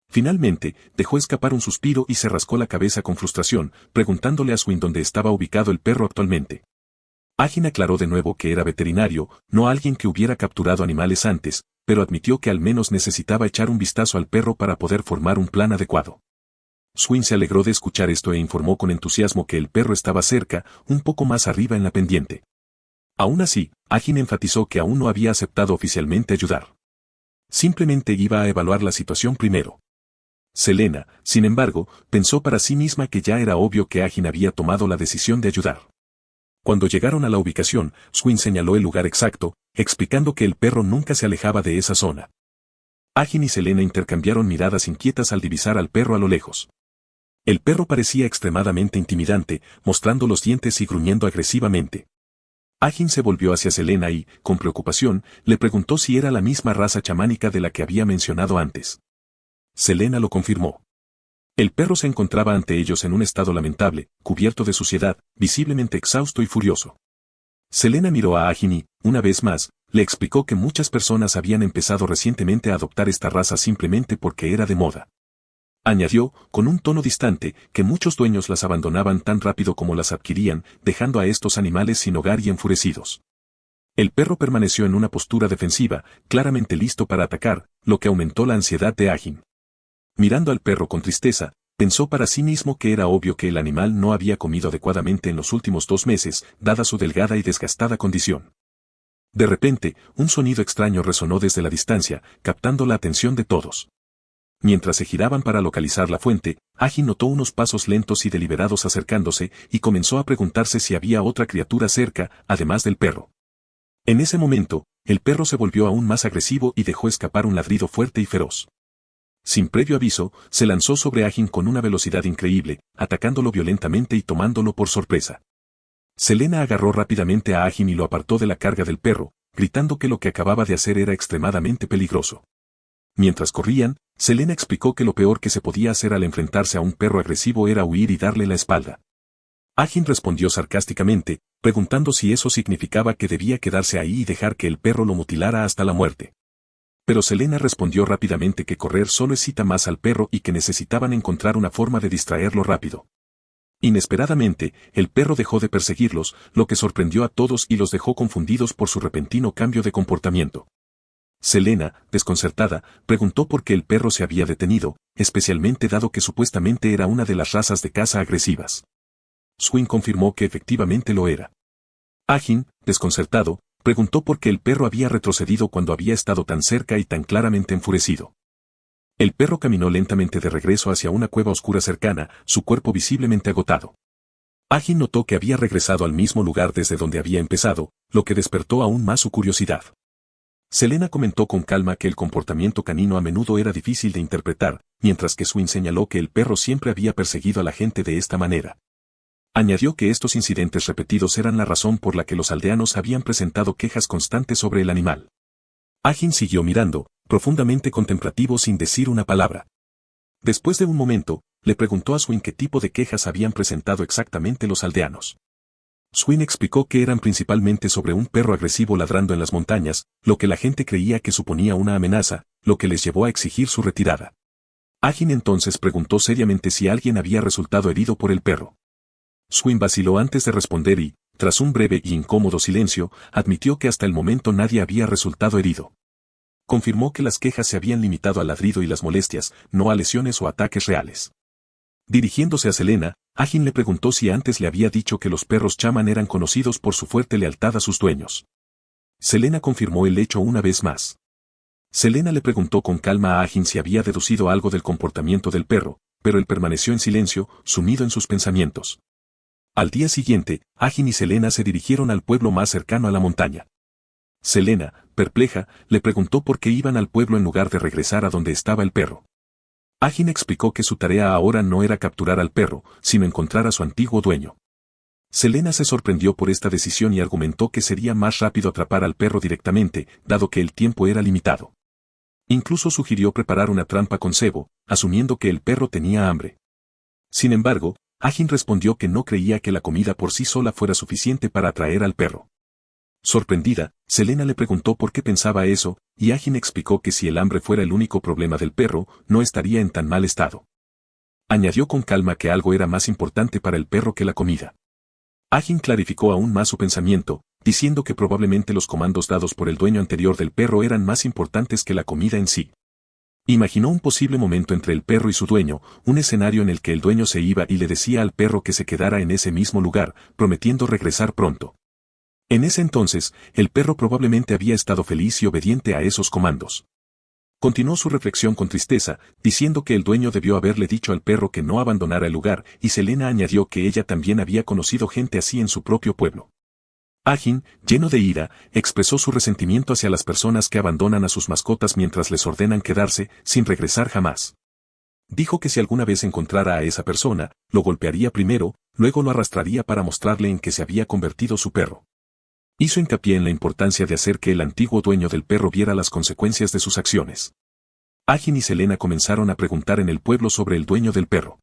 Finalmente, dejó escapar un suspiro y se rascó la cabeza con frustración, preguntándole a Swin dónde estaba ubicado el perro actualmente. Agin aclaró de nuevo que era veterinario, no alguien que hubiera capturado animales antes, pero admitió que al menos necesitaba echar un vistazo al perro para poder formar un plan adecuado. Swin se alegró de escuchar esto e informó con entusiasmo que el perro estaba cerca, un poco más arriba en la pendiente. Aún así, Agin enfatizó que aún no había aceptado oficialmente ayudar. Simplemente iba a evaluar la situación primero. Selena, sin embargo, pensó para sí misma que ya era obvio que Agin había tomado la decisión de ayudar. Cuando llegaron a la ubicación, Swin señaló el lugar exacto, explicando que el perro nunca se alejaba de esa zona. Agin y Selena intercambiaron miradas inquietas al divisar al perro a lo lejos. El perro parecía extremadamente intimidante, mostrando los dientes y gruñendo agresivamente. Agin se volvió hacia Selena y, con preocupación, le preguntó si era la misma raza chamánica de la que había mencionado antes. Selena lo confirmó. El perro se encontraba ante ellos en un estado lamentable, cubierto de suciedad, visiblemente exhausto y furioso. Selena miró a Agin y, una vez más, le explicó que muchas personas habían empezado recientemente a adoptar esta raza simplemente porque era de moda. Añadió, con un tono distante, que muchos dueños las abandonaban tan rápido como las adquirían, dejando a estos animales sin hogar y enfurecidos. El perro permaneció en una postura defensiva, claramente listo para atacar, lo que aumentó la ansiedad de Agin. Mirando al perro con tristeza, pensó para sí mismo que era obvio que el animal no había comido adecuadamente en los últimos 2 meses, dada su delgada y desgastada condición. De repente, un sonido extraño resonó desde la distancia, captando la atención de todos. Mientras se giraban para localizar la fuente, Agin notó unos pasos lentos y deliberados acercándose, y comenzó a preguntarse si había otra criatura cerca, además del perro. En ese momento, el perro se volvió aún más agresivo y dejó escapar un ladrido fuerte y feroz. Sin previo aviso, se lanzó sobre Agin con una velocidad increíble, atacándolo violentamente y tomándolo por sorpresa. Selena agarró rápidamente a Agin y lo apartó de la carga del perro, gritando que lo que acababa de hacer era extremadamente peligroso. Mientras corrían, Selena explicó que lo peor que se podía hacer al enfrentarse a un perro agresivo era huir y darle la espalda. Agin respondió sarcásticamente, preguntando si eso significaba que debía quedarse ahí y dejar que el perro lo mutilara hasta la muerte. Pero Selena respondió rápidamente que correr solo excita más al perro y que necesitaban encontrar una forma de distraerlo rápido. Inesperadamente, el perro dejó de perseguirlos, lo que sorprendió a todos y los dejó confundidos por su repentino cambio de comportamiento. Selena, desconcertada, preguntó por qué el perro se había detenido, especialmente dado que supuestamente era una de las razas de caza agresivas. Swin confirmó que efectivamente lo era. Agin, desconcertado, preguntó por qué el perro había retrocedido cuando había estado tan cerca y tan claramente enfurecido. El perro caminó lentamente de regreso hacia una cueva oscura cercana, su cuerpo visiblemente agotado. Agin notó que había regresado al mismo lugar desde donde había empezado, lo que despertó aún más su curiosidad. Selena comentó con calma que el comportamiento canino a menudo era difícil de interpretar, mientras que Swin señaló que el perro siempre había perseguido a la gente de esta manera. Añadió que estos incidentes repetidos eran la razón por la que los aldeanos habían presentado quejas constantes sobre el animal. Agin siguió mirando, profundamente contemplativo sin decir una palabra. Después de un momento, le preguntó a Swin qué tipo de quejas habían presentado exactamente los aldeanos. Swin explicó que eran principalmente sobre un perro agresivo ladrando en las montañas, lo que la gente creía que suponía una amenaza, lo que les llevó a exigir su retirada. Agin entonces preguntó seriamente si alguien había resultado herido por el perro. Swin vaciló antes de responder y, tras un breve y incómodo silencio, admitió que hasta el momento nadie había resultado herido. Confirmó que las quejas se habían limitado al ladrido y las molestias, no a lesiones o ataques reales. Dirigiéndose a Selena, Agin le preguntó si antes le había dicho que los perros chaman eran conocidos por su fuerte lealtad a sus dueños. Selena confirmó el hecho una vez más. Selena le preguntó con calma a Agin si había deducido algo del comportamiento del perro, pero él permaneció en silencio, sumido en sus pensamientos. Al día siguiente, Agin y Selena se dirigieron al pueblo más cercano a la montaña. Selena, perpleja, le preguntó por qué iban al pueblo en lugar de regresar a donde estaba el perro. Agin explicó que su tarea ahora no era capturar al perro, sino encontrar a su antiguo dueño. Selena se sorprendió por esta decisión y argumentó que sería más rápido atrapar al perro directamente, dado que el tiempo era limitado. Incluso sugirió preparar una trampa con cebo, asumiendo que el perro tenía hambre. Sin embargo, Agin respondió que no creía que la comida por sí sola fuera suficiente para atraer al perro. Sorprendida, Selena le preguntó por qué pensaba eso, y Agin explicó que si el hambre fuera el único problema del perro, no estaría en tan mal estado. Añadió con calma que algo era más importante para el perro que la comida. Agin clarificó aún más su pensamiento, diciendo que probablemente los comandos dados por el dueño anterior del perro eran más importantes que la comida en sí. Imaginó un posible momento entre el perro y su dueño, un escenario en el que el dueño se iba y le decía al perro que se quedara en ese mismo lugar, prometiendo regresar pronto. En ese entonces, el perro probablemente había estado feliz y obediente a esos comandos. Continuó su reflexión con tristeza, diciendo que el dueño debió haberle dicho al perro que no abandonara el lugar, y Selena añadió que ella también había conocido gente así en su propio pueblo. Agin, lleno de ira, expresó su resentimiento hacia las personas que abandonan a sus mascotas mientras les ordenan quedarse, sin regresar jamás. Dijo que si alguna vez encontrara a esa persona, lo golpearía primero, luego lo arrastraría para mostrarle en qué se había convertido su perro. Hizo hincapié en la importancia de hacer que el antiguo dueño del perro viera las consecuencias de sus acciones. Agin y Selena comenzaron a preguntar en el pueblo sobre el dueño del perro.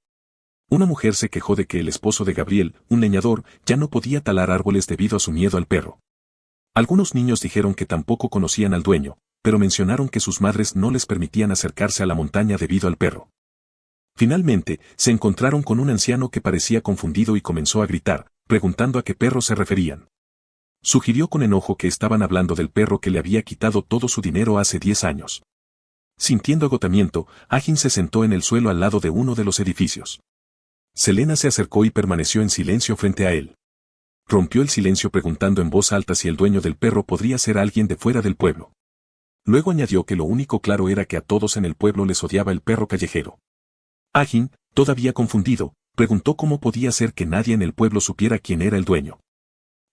Una mujer se quejó de que el esposo de Gabriel, un leñador, ya no podía talar árboles debido a su miedo al perro. Algunos niños dijeron que tampoco conocían al dueño, pero mencionaron que sus madres no les permitían acercarse a la montaña debido al perro. Finalmente, se encontraron con un anciano que parecía confundido y comenzó a gritar, preguntando a qué perro se referían. Sugirió con enojo que estaban hablando del perro que le había quitado todo su dinero hace 10 años. Sintiendo agotamiento, Agin se sentó en el suelo al lado de uno de los edificios. Selena se acercó y permaneció en silencio frente a él. Rompió el silencio preguntando en voz alta si el dueño del perro podría ser alguien de fuera del pueblo. Luego añadió que lo único claro era que a todos en el pueblo les odiaba el perro callejero. Agin, todavía confundido, preguntó cómo podía ser que nadie en el pueblo supiera quién era el dueño.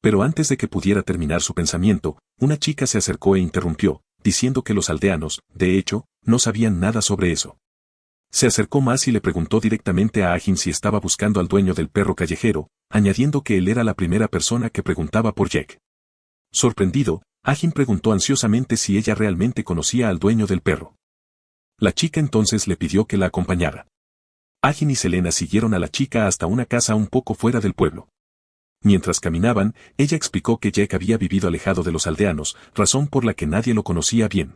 Pero antes de que pudiera terminar su pensamiento, una chica se acercó e interrumpió, diciendo que los aldeanos, de hecho, no sabían nada sobre eso. Se acercó más y le preguntó directamente a Agin si estaba buscando al dueño del perro callejero, añadiendo que él era la primera persona que preguntaba por Jack. Sorprendido, Agin preguntó ansiosamente si ella realmente conocía al dueño del perro. La chica entonces le pidió que la acompañara. Agin y Selena siguieron a la chica hasta una casa un poco fuera del pueblo. Mientras caminaban, ella explicó que Jack había vivido alejado de los aldeanos, razón por la que nadie lo conocía bien.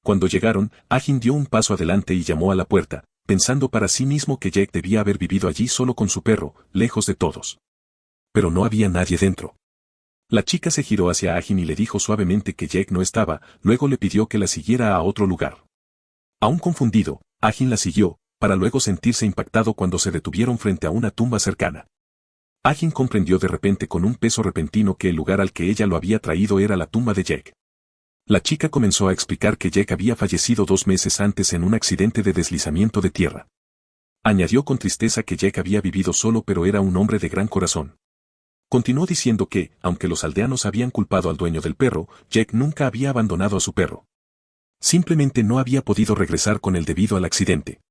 Cuando llegaron, Agin dio un paso adelante y llamó a la puerta, pensando para sí mismo que Jack debía haber vivido allí solo con su perro, lejos de todos. Pero no había nadie dentro. La chica se giró hacia Agin y le dijo suavemente que Jack no estaba, luego le pidió que la siguiera a otro lugar. Aún confundido, Agin la siguió, para luego sentirse impactado cuando se detuvieron frente a una tumba cercana. Agin comprendió de repente con un peso repentino que el lugar al que ella lo había traído era la tumba de Jack. La chica comenzó a explicar que Jack había fallecido 2 meses antes en un accidente de deslizamiento de tierra. Añadió con tristeza que Jack había vivido solo pero era un hombre de gran corazón. Continuó diciendo que, aunque los aldeanos habían culpado al dueño del perro, Jack nunca había abandonado a su perro. Simplemente no había podido regresar con él debido al accidente.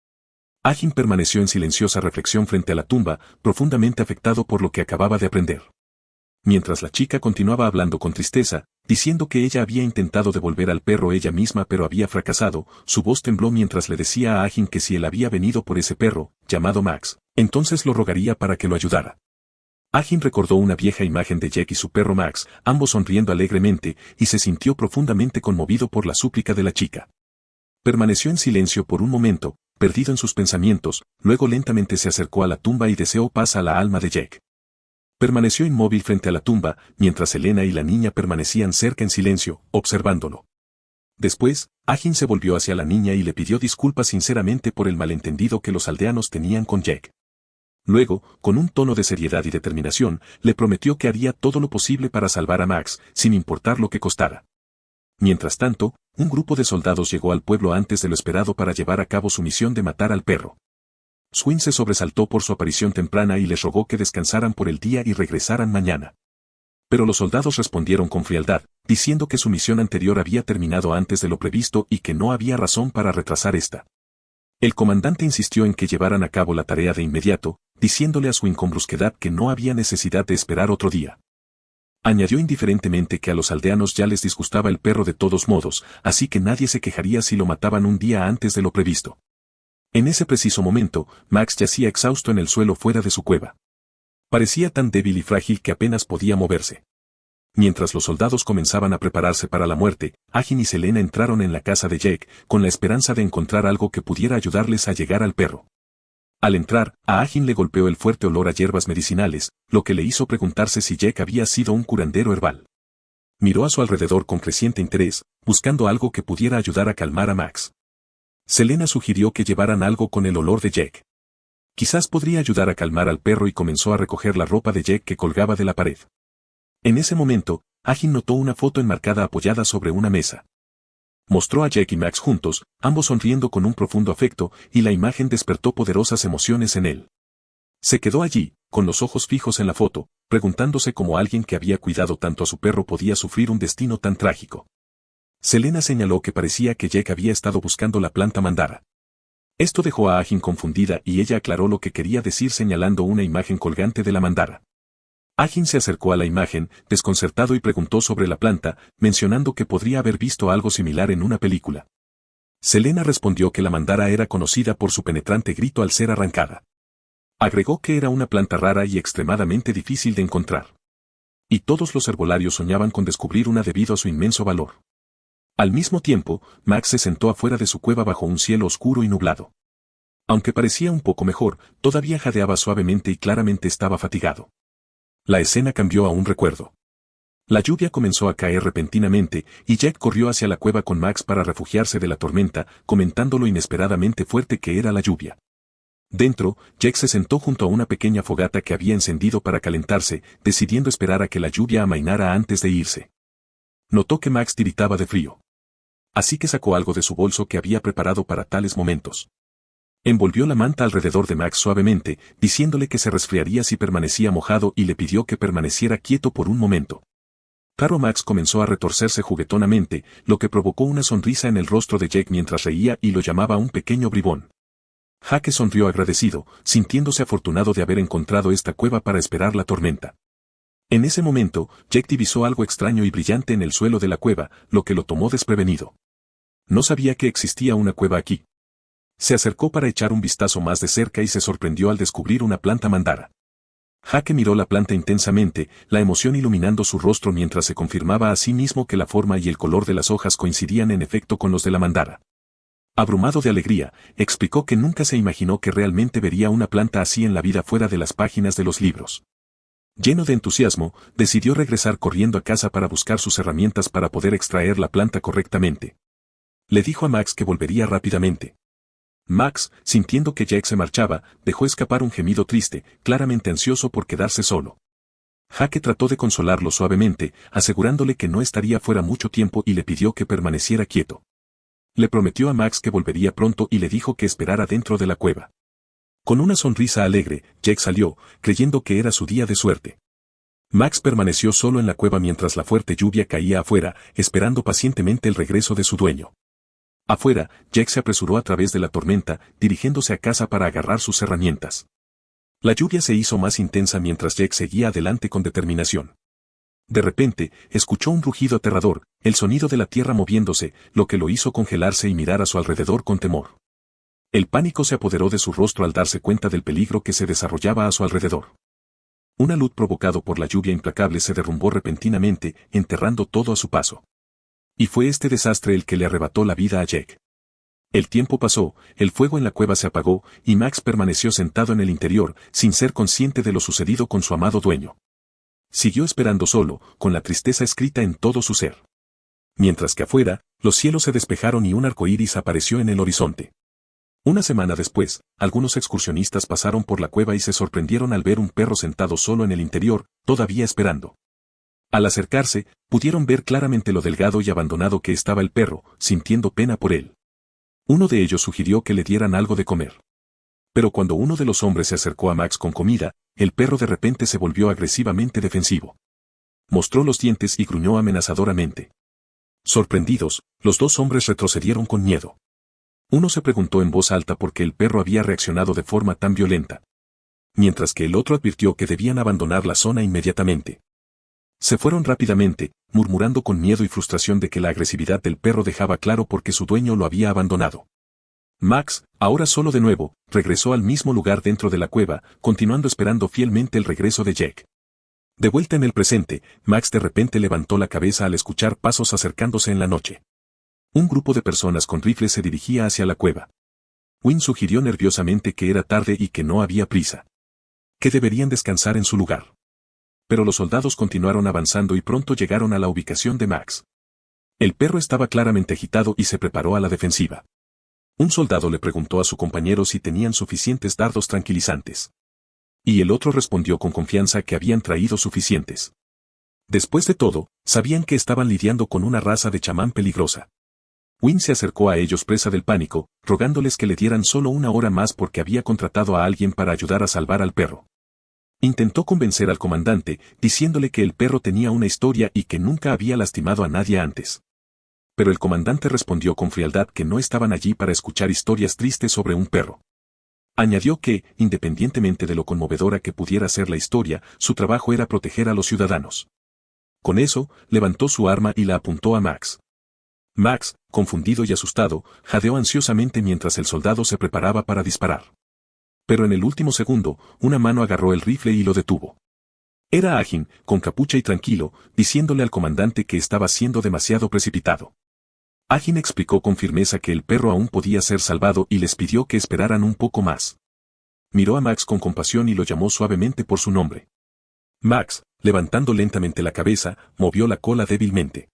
Agin permaneció en silenciosa reflexión frente a la tumba, profundamente afectado por lo que acababa de aprender. Mientras la chica continuaba hablando con tristeza, diciendo que ella había intentado devolver al perro ella misma pero había fracasado, su voz tembló mientras le decía a Agin que si él había venido por ese perro, llamado Max, entonces lo rogaría para que lo ayudara. Agin recordó una vieja imagen de Jack y su perro Max, ambos sonriendo alegremente, y se sintió profundamente conmovido por la súplica de la chica. Permaneció en silencio por un momento, perdido en sus pensamientos, luego lentamente se acercó a la tumba y deseó paz a la alma de Jack. Permaneció inmóvil frente a la tumba, mientras Elena y la niña permanecían cerca en silencio, observándolo. Después, Agin se volvió hacia la niña y le pidió disculpas sinceramente por el malentendido que los aldeanos tenían con Jack. Luego, con un tono de seriedad y determinación, le prometió que haría todo lo posible para salvar a Max, sin importar lo que costara. Mientras tanto, un grupo de soldados llegó al pueblo antes de lo esperado para llevar a cabo su misión de matar al perro. Swin se sobresaltó por su aparición temprana y les rogó que descansaran por el día y regresaran mañana. Pero los soldados respondieron con frialdad, diciendo que su misión anterior había terminado antes de lo previsto y que no había razón para retrasar esta. El comandante insistió en que llevaran a cabo la tarea de inmediato, diciéndole a Swin con brusquedad que no había necesidad de esperar otro día. Añadió indiferentemente que a los aldeanos ya les disgustaba el perro de todos modos, así que nadie se quejaría si lo mataban un día antes de lo previsto. En ese preciso momento, Max yacía exhausto en el suelo fuera de su cueva. Parecía tan débil y frágil que apenas podía moverse. Mientras los soldados comenzaban a prepararse para la muerte, Agin y Selena entraron en la casa de Jake, con la esperanza de encontrar algo que pudiera ayudarles a llegar al perro. Al entrar, a Agin le golpeó el fuerte olor a hierbas medicinales, lo que le hizo preguntarse si Jake había sido un curandero herbal. Miró a su alrededor con creciente interés, buscando algo que pudiera ayudar a calmar a Max. Selena sugirió que llevaran algo con el olor de Jake. Quizás podría ayudar a calmar al perro y comenzó a recoger la ropa de Jake que colgaba de la pared. En ese momento, Agin notó una foto enmarcada apoyada sobre una mesa. Mostró a Jake y Max juntos, ambos sonriendo con un profundo afecto, y la imagen despertó poderosas emociones en él. Se quedó allí, con los ojos fijos en la foto, preguntándose cómo alguien que había cuidado tanto a su perro podía sufrir un destino tan trágico. Selena señaló que parecía que Jake había estado buscando la planta mandara. Esto dejó a Agin confundida y ella aclaró lo que quería decir señalando una imagen colgante de la mandara. Agin se acercó a la imagen, desconcertado y preguntó sobre la planta, mencionando que podría haber visto algo similar en una película. Selena respondió que la mandara era conocida por su penetrante grito al ser arrancada. Agregó que era una planta rara y extremadamente difícil de encontrar. Y todos los herbolarios soñaban con descubrir una debido a su inmenso valor. Al mismo tiempo, Max se sentó afuera de su cueva bajo un cielo oscuro y nublado. Aunque parecía un poco mejor, todavía jadeaba suavemente y claramente estaba fatigado. La escena cambió a un recuerdo. La lluvia comenzó a caer repentinamente, y Jack corrió hacia la cueva con Max para refugiarse de la tormenta, comentando lo inesperadamente fuerte que era la lluvia. Dentro, Jack se sentó junto a una pequeña fogata que había encendido para calentarse, decidiendo esperar a que la lluvia amainara antes de irse. Notó que Max tiritaba de frío. Así que sacó algo de su bolso que había preparado para tales momentos. Envolvió la manta alrededor de Max suavemente, diciéndole que se resfriaría si permanecía mojado y le pidió que permaneciera quieto por un momento. Claro, Max comenzó a retorcerse juguetonamente, lo que provocó una sonrisa en el rostro de Jake mientras reía y lo llamaba un pequeño bribón. Jake sonrió agradecido, sintiéndose afortunado de haber encontrado esta cueva para esperar la tormenta. En ese momento, Jake divisó algo extraño y brillante en el suelo de la cueva, lo que lo tomó desprevenido. No sabía que existía una cueva aquí. Se acercó para echar un vistazo más de cerca y se sorprendió al descubrir una planta mandara. Jake miró la planta intensamente, la emoción iluminando su rostro mientras se confirmaba a sí mismo que la forma y el color de las hojas coincidían en efecto con los de la mandara. Abrumado de alegría, explicó que nunca se imaginó que realmente vería una planta así en la vida fuera de las páginas de los libros. Lleno de entusiasmo, decidió regresar corriendo a casa para buscar sus herramientas para poder extraer la planta correctamente. Le dijo a Max que volvería rápidamente. Max, sintiendo que Jake se marchaba, dejó escapar un gemido triste, claramente ansioso por quedarse solo. Jake trató de consolarlo suavemente, asegurándole que no estaría fuera mucho tiempo y le pidió que permaneciera quieto. Le prometió a Max que volvería pronto y le dijo que esperara dentro de la cueva. Con una sonrisa alegre, Jake salió, creyendo que era su día de suerte. Max permaneció solo en la cueva mientras la fuerte lluvia caía afuera, esperando pacientemente el regreso de su dueño. Afuera, Jake se apresuró a través de la tormenta, dirigiéndose a casa para agarrar sus herramientas. La lluvia se hizo más intensa mientras Jake seguía adelante con determinación. De repente, escuchó un rugido aterrador, el sonido de la tierra moviéndose, lo que lo hizo congelarse y mirar a su alrededor con temor. El pánico se apoderó de su rostro al darse cuenta del peligro que se desarrollaba a su alrededor. Una luz provocado por la lluvia implacable se derrumbó repentinamente, enterrando todo a su paso. Y fue este desastre el que le arrebató la vida a Jake. El tiempo pasó, el fuego en la cueva se apagó, y Max permaneció sentado en el interior, sin ser consciente de lo sucedido con su amado dueño. Siguió esperando solo, con la tristeza escrita en todo su ser. Mientras que afuera, los cielos se despejaron y un arco iris apareció en el horizonte. Una semana después, algunos excursionistas pasaron por la cueva y se sorprendieron al ver un perro sentado solo en el interior, todavía esperando. Al acercarse, pudieron ver claramente lo delgado y abandonado que estaba el perro, sintiendo pena por él. Uno de ellos sugirió que le dieran algo de comer. Pero cuando uno de los hombres se acercó a Max con comida, el perro de repente se volvió agresivamente defensivo. Mostró los dientes y gruñó amenazadoramente. Sorprendidos, los dos hombres retrocedieron con miedo. Uno se preguntó en voz alta por qué el perro había reaccionado de forma tan violenta. Mientras que el otro advirtió que debían abandonar la zona inmediatamente. Se fueron rápidamente, murmurando con miedo y frustración de que la agresividad del perro dejaba claro por qué su dueño lo había abandonado. Max, ahora solo de nuevo, regresó al mismo lugar dentro de la cueva, continuando esperando fielmente el regreso de Jake. De vuelta en el presente, Max de repente levantó la cabeza al escuchar pasos acercándose en la noche. Un grupo de personas con rifles se dirigía hacia la cueva. Wynne sugirió nerviosamente que era tarde y que no había prisa. Que deberían descansar en su lugar. Pero los soldados continuaron avanzando y pronto llegaron a la ubicación de Max. El perro estaba claramente agitado y se preparó a la defensiva. Un soldado le preguntó a su compañero si tenían suficientes dardos tranquilizantes. Y el otro respondió con confianza que habían traído suficientes. Después de todo, sabían que estaban lidiando con una raza de chamán peligrosa. Wynne se acercó a ellos presa del pánico, rogándoles que le dieran solo una hora más porque había contratado a alguien para ayudar a salvar al perro. Intentó convencer al comandante, diciéndole que el perro tenía una historia y que nunca había lastimado a nadie antes. Pero el comandante respondió con frialdad que no estaban allí para escuchar historias tristes sobre un perro. Añadió que, independientemente de lo conmovedora que pudiera ser la historia, su trabajo era proteger a los ciudadanos. Con eso, levantó su arma y la apuntó a Max. Max, confundido y asustado, jadeó ansiosamente mientras el soldado se preparaba para disparar. Pero en el último segundo, una mano agarró el rifle y lo detuvo. Era Agin, con capucha y tranquilo, diciéndole al comandante que estaba siendo demasiado precipitado. Agin explicó con firmeza que el perro aún podía ser salvado y les pidió que esperaran un poco más. Miró a Max con compasión y lo llamó suavemente por su nombre. Max, levantando lentamente la cabeza, movió la cola débilmente.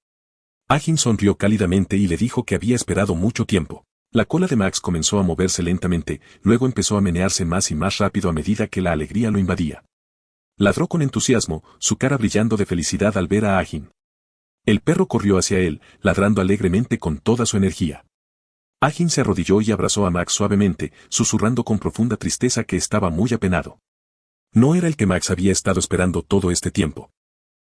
Agin sonrió cálidamente y le dijo que había esperado mucho tiempo. La cola de Max comenzó a moverse lentamente, luego empezó a menearse más y más rápido a medida que la alegría lo invadía. Ladró con entusiasmo, su cara brillando de felicidad al ver a Agin. El perro corrió hacia él, ladrando alegremente con toda su energía. Agin se arrodilló y abrazó a Max suavemente, susurrando con profunda tristeza que estaba muy apenado. No era el que Max había estado esperando todo este tiempo.